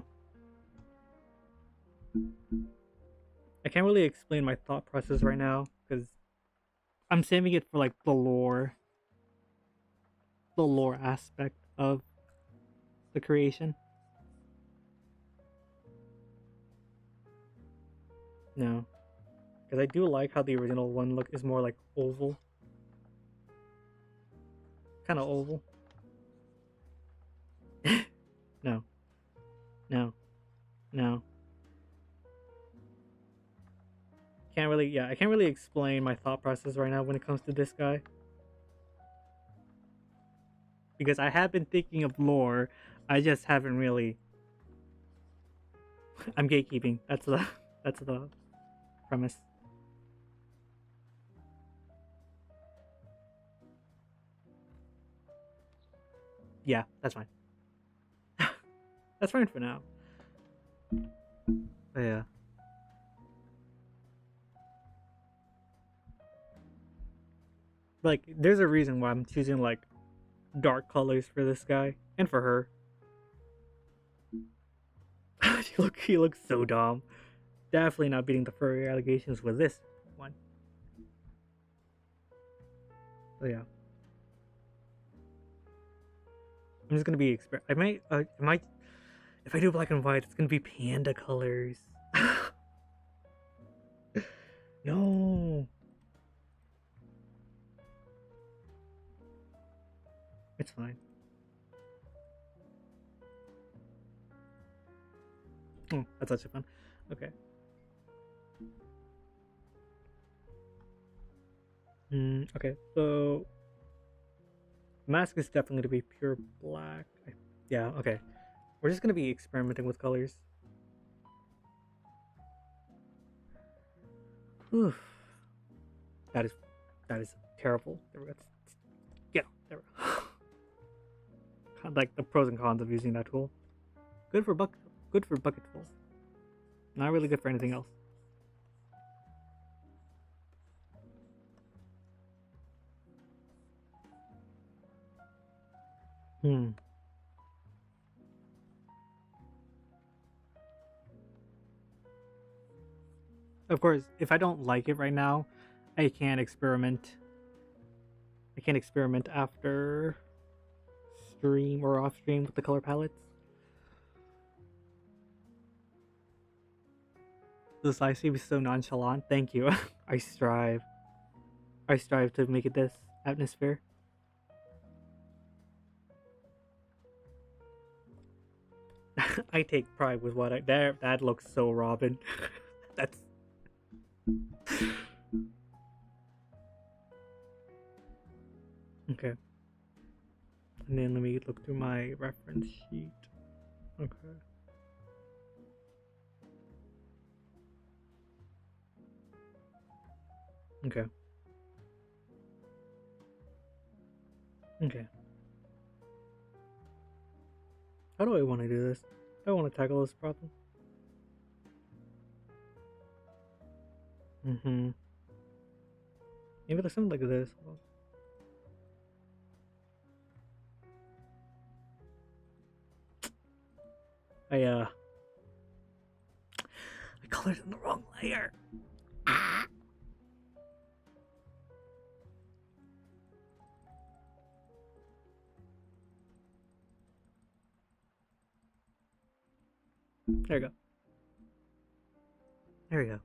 I can't really explain my thought process right now because I'm saving it for like the lore aspect of the creation. No. Because I do like how the original one look is more like oval. Kind of oval. No. No. No. Can't really, yeah, I can't really explain my thought process right now when it comes to this guy. Because I have been thinking of lore, I just haven't really. I'm gatekeeping. That's the premise. Yeah, that's fine. That's fine for now. But yeah. Like, there's a reason why I'm choosing like dark colors for this guy and for her. He looks so dumb. Definitely not beating the furry allegations with this one. So yeah, I'm just gonna be I might, if I do black and white, it's gonna be panda colors. No, it's fine. Oh, that's actually fun. Okay. Okay, so mask is definitely gonna be pure black. Yeah, okay. We're just gonna be experimenting with colors. Whew. That is that is terrible. There we go. Yeah, there we go. Kind of like the pros and cons of using that tool. Good for bucketfuls. Not really good for anything else. Hmm. Of course, if I don't like it right now, I can experiment. I can experiment after stream or off stream with the color palettes. The side stream is so nonchalant. Thank you. I strive. I strive to make it this atmosphere. I take pride with what I there. That looks so Robin. That's okay. And then let me look through my reference sheet. Okay. Okay. Okay. How do I want to do this? I want to tackle this problem. Mm-hmm. Maybe there's something like this. I colored in the wrong layer. There we go. There we go.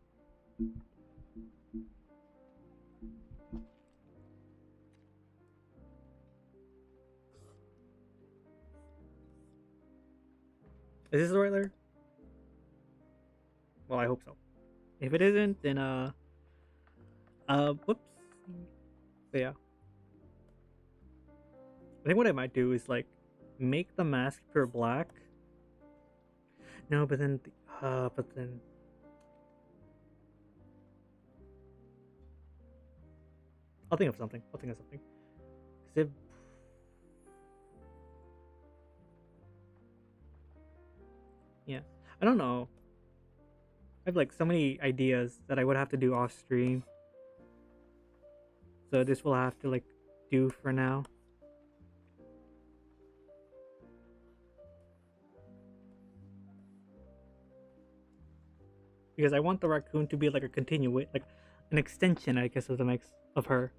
Is this the right layer? Well, I hope so. If it isn't, then whoops. So yeah, I think what I might do is like make the mask pure black. No, but then, I'll think of something. I'll think of something. 'Cause if, yeah, I don't know. I have like so many ideas that I would have to do off stream. So this will have to like do for now. Because I want the raccoon to be like a continuate, like an extension, I guess, of the mix of her,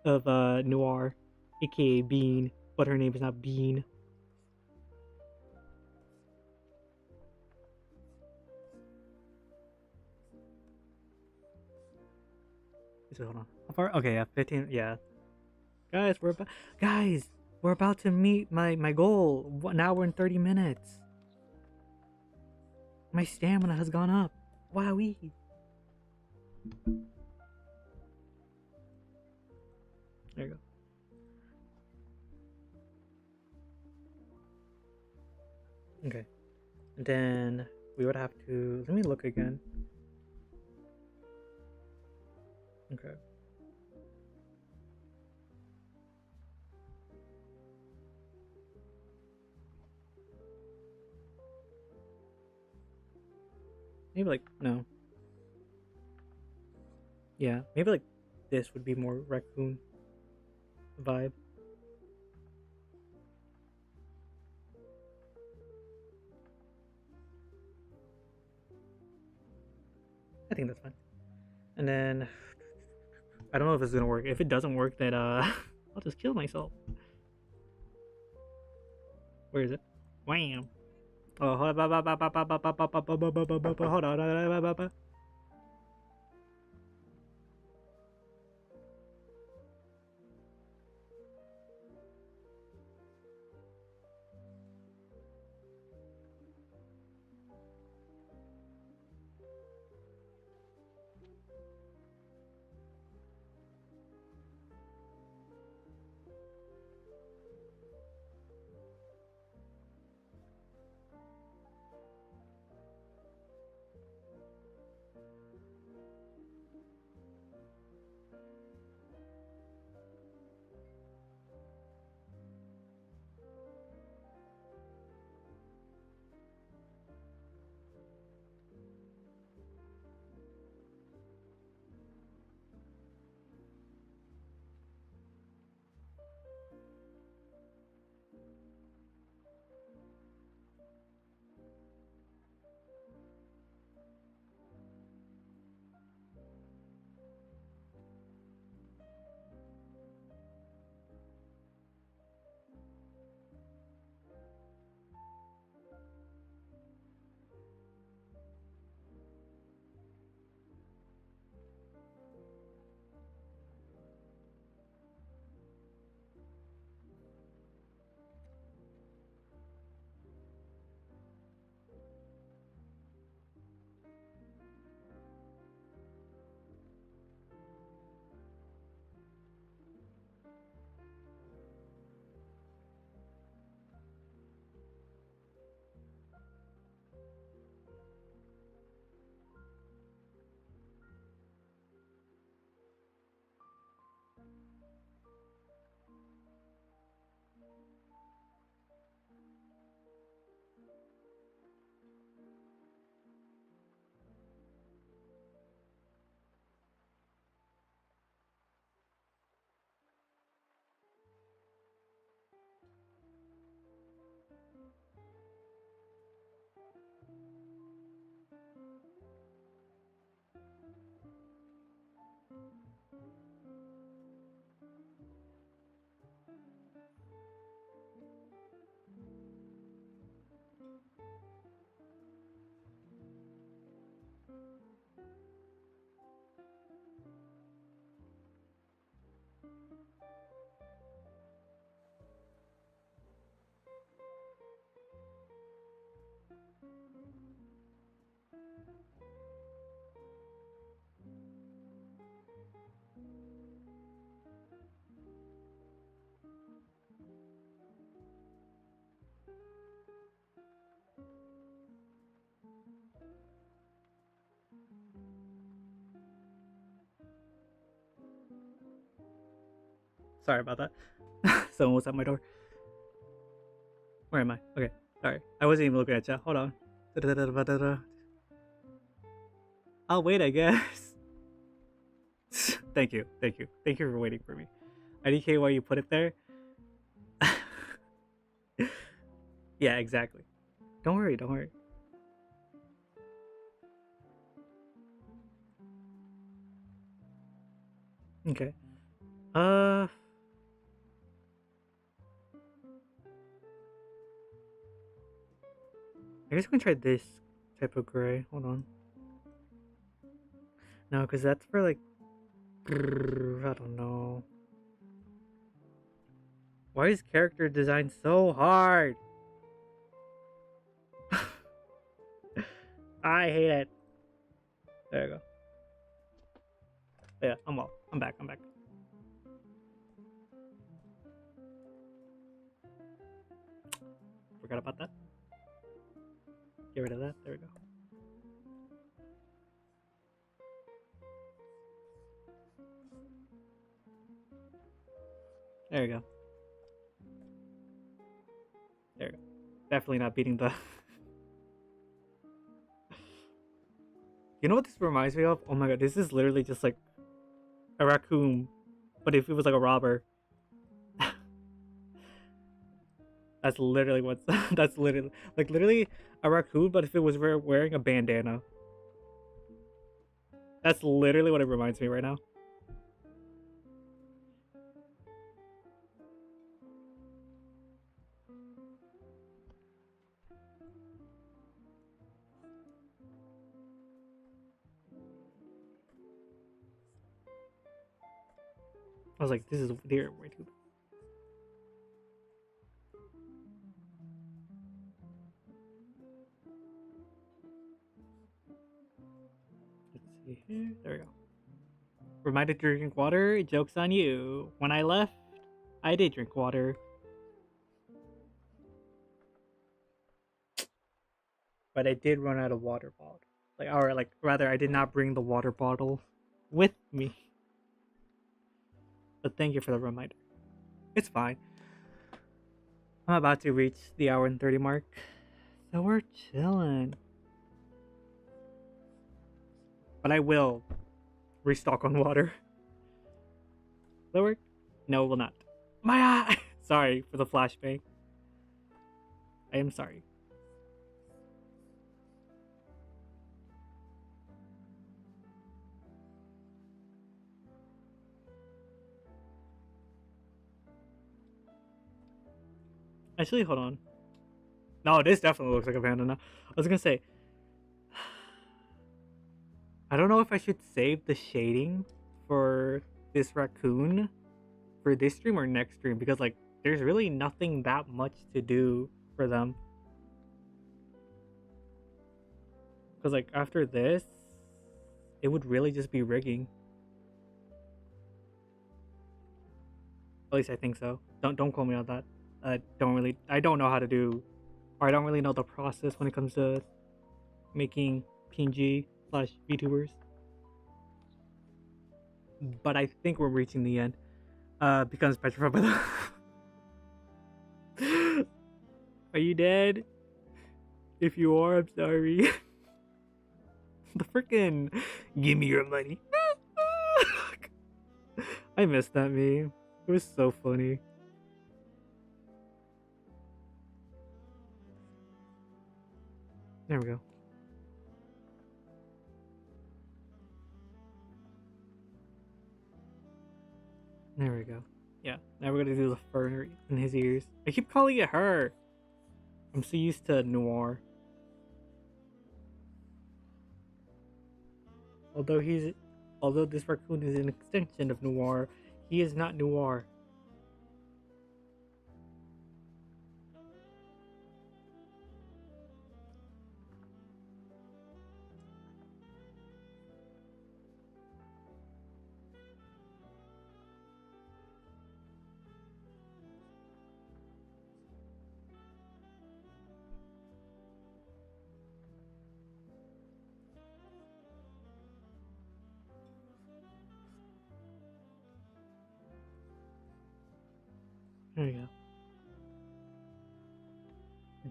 of Noir, aka Bean, but her name is not Bean. So hold on, how far? Okay, yeah, 15. Yeah, guys, we're about, guys. We're about to meet my goal. 1 hour and 30 minutes. My stamina has gone up. Wowee. There you go. Okay. And then we would have to... Let me look again. Okay. Maybe like... No. Yeah. Maybe like this would be more raccoon vibe. I think that's fine. And then... I don't know if it's gonna work. If it doesn't work, then I'll just kill myself. Where is it? Wham! Oh, hold on. Sorry about that. Someone was at my door. Where am I? Okay, sorry. I wasn't even looking at chat. Hold on. I'll wait, I guess. Thank you. Thank you. Thank you for waiting for me. IDK, why you put it there? Yeah, exactly. Don't worry, don't worry. Okay. I guess we can try this type of gray. Hold on. No, because that's for like... I don't know. Why is character design so hard? I hate it. There you go. Yeah, I'm well. I'm back. I'm back. Forgot about that. Get rid of that. There we go. There we go. There we go. Definitely not beating the. You know what this reminds me of? Oh my god, this is literally just like a raccoon, but if it was like a robber. That's literally what's. That's literally a raccoon, but if it was wearing a bandana. That's literally what it reminds me right now. I was like, this is dear way too. Let's see here. There we go. Reminded to drink water. Joke's on you. When I left, I did drink water. But I did run out of water bottle. Like rather I did not bring the water bottle with me. But thank you for the reminder. It's fine. I'm about to reach the hour and 30 mark. So we're chilling. But I will restock on water. Will that work? No, it will not. My eye! Sorry for the flashbang. I am sorry. Actually, hold on. No, this definitely looks like a panda now. I was gonna say, I don't know if I should save the shading for this raccoon for this stream or next stream because like there's really nothing that much to do for them. Because like after this, it would really just be rigging. At least I think so. Don't quote me on that. I don't know how to do, or I don't really know the process when it comes to making PNG/VTubers. But I think we're reaching the end. Becomes petrified by the. Are you dead? If you are, I'm sorry. The freaking give me your money. I missed that meme. It was so funny. There we go. There we go. Yeah, now we're gonna do the fur in his ears. I keep calling it her. I'm so used to Noir. Although this raccoon is an extension of Noir, he is not Noir. There you go.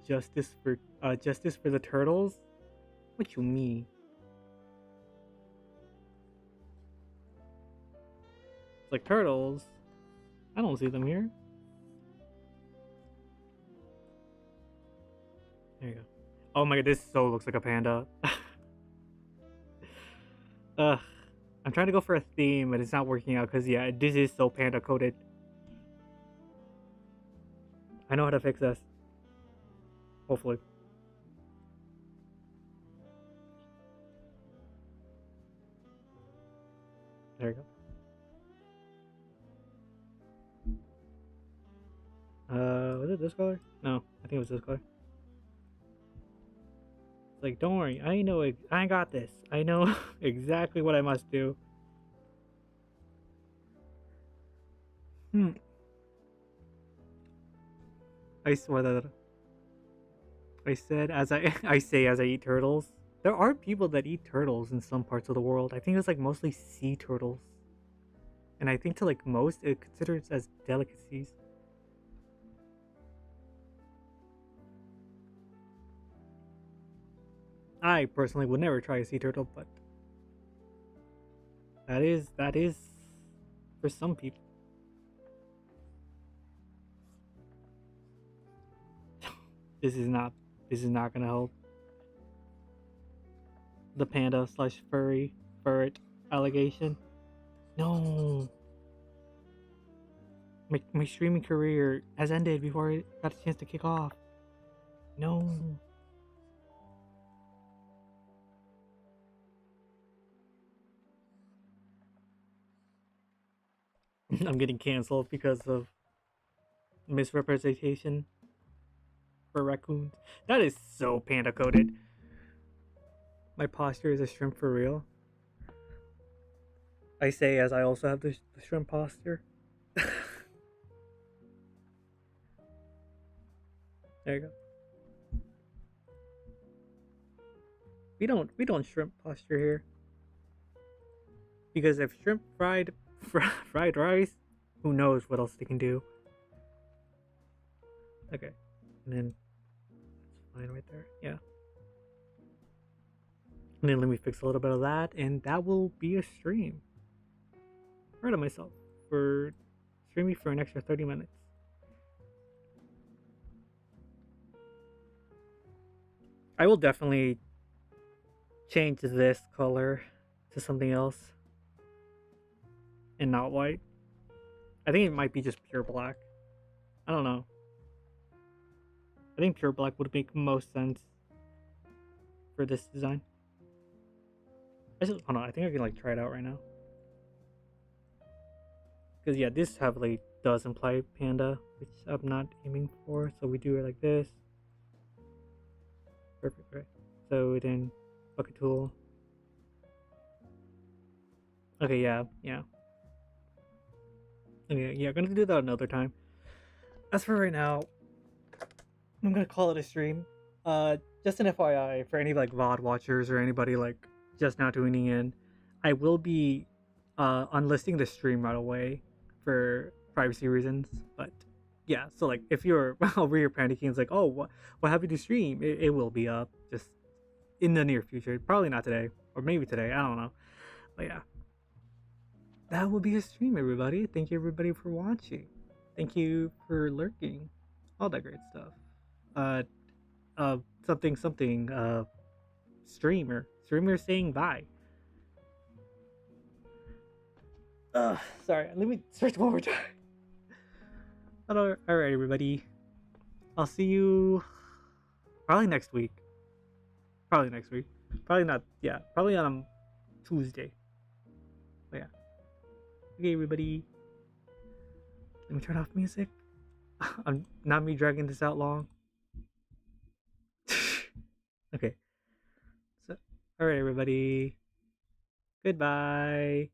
Justice for the turtles? What you mean? It's like turtles. I don't see them here. There you go. Oh my god, this so looks like a panda. Ugh. I'm trying to go for a theme, but it's not working out because yeah, this is so panda coded. I know how to fix this. Hopefully. There you go. it this color? No, I think it was this color. It's like, don't worry, I know I got this. I know exactly what I must do. Hmm. I swear that I said as I I say as I eat turtles. There are people that eat turtles in some parts of the world. I think it's like mostly sea turtles. And I think to like most it considers as delicacies. I personally would never try a sea turtle, but that is for some people. This is not this is not gonna help. The panda slash furry ferret allegation. No. My streaming career has ended before I got a chance to kick off. No. I'm getting canceled because of misrepresentation for raccoons. That is so panda coded. My posture is a shrimp for real. I say as I also have the shrimp posture. There you go. We don't shrimp posture here because if shrimp fried rice, who knows what else they can do. Okay, and then that's fine right there. Yeah, and then let me fix a little bit of that, and that will be a stream. Proud of myself for streaming for an extra 30 minutes. I will definitely change this color to something else and not white. I think it might be just pure black. I don't know. I think pure black would make most sense for this design. Hold on, I think I can like try it out right now. Because yeah, this heavily does imply panda, which I'm not aiming for. So we do it like this. Perfect, right? So then bucket tool. Okay, yeah. Okay, yeah, gonna do that another time. As for right now, I'm gonna call it a stream. Just an FYI for any like VOD watchers or anybody like just now tuning in, I will be unlisting the stream right away for privacy reasons. But yeah, so like if you're over here panicking, it's like, oh, what happened to stream? It will be up just in the near future. Probably not today, or maybe today. I don't know. But yeah, that will be a stream, everybody. Thank you, everybody, for watching. Thank you for lurking. All that great stuff. Uh, something streamer saying bye. Sorry, let me search one more time. All right, everybody, I'll see you probably next week. Probably not. Yeah, probably on Tuesday. But yeah. Okay, everybody, let me turn off music. I'm not me dragging this out long. Okay, so all right, everybody, goodbye.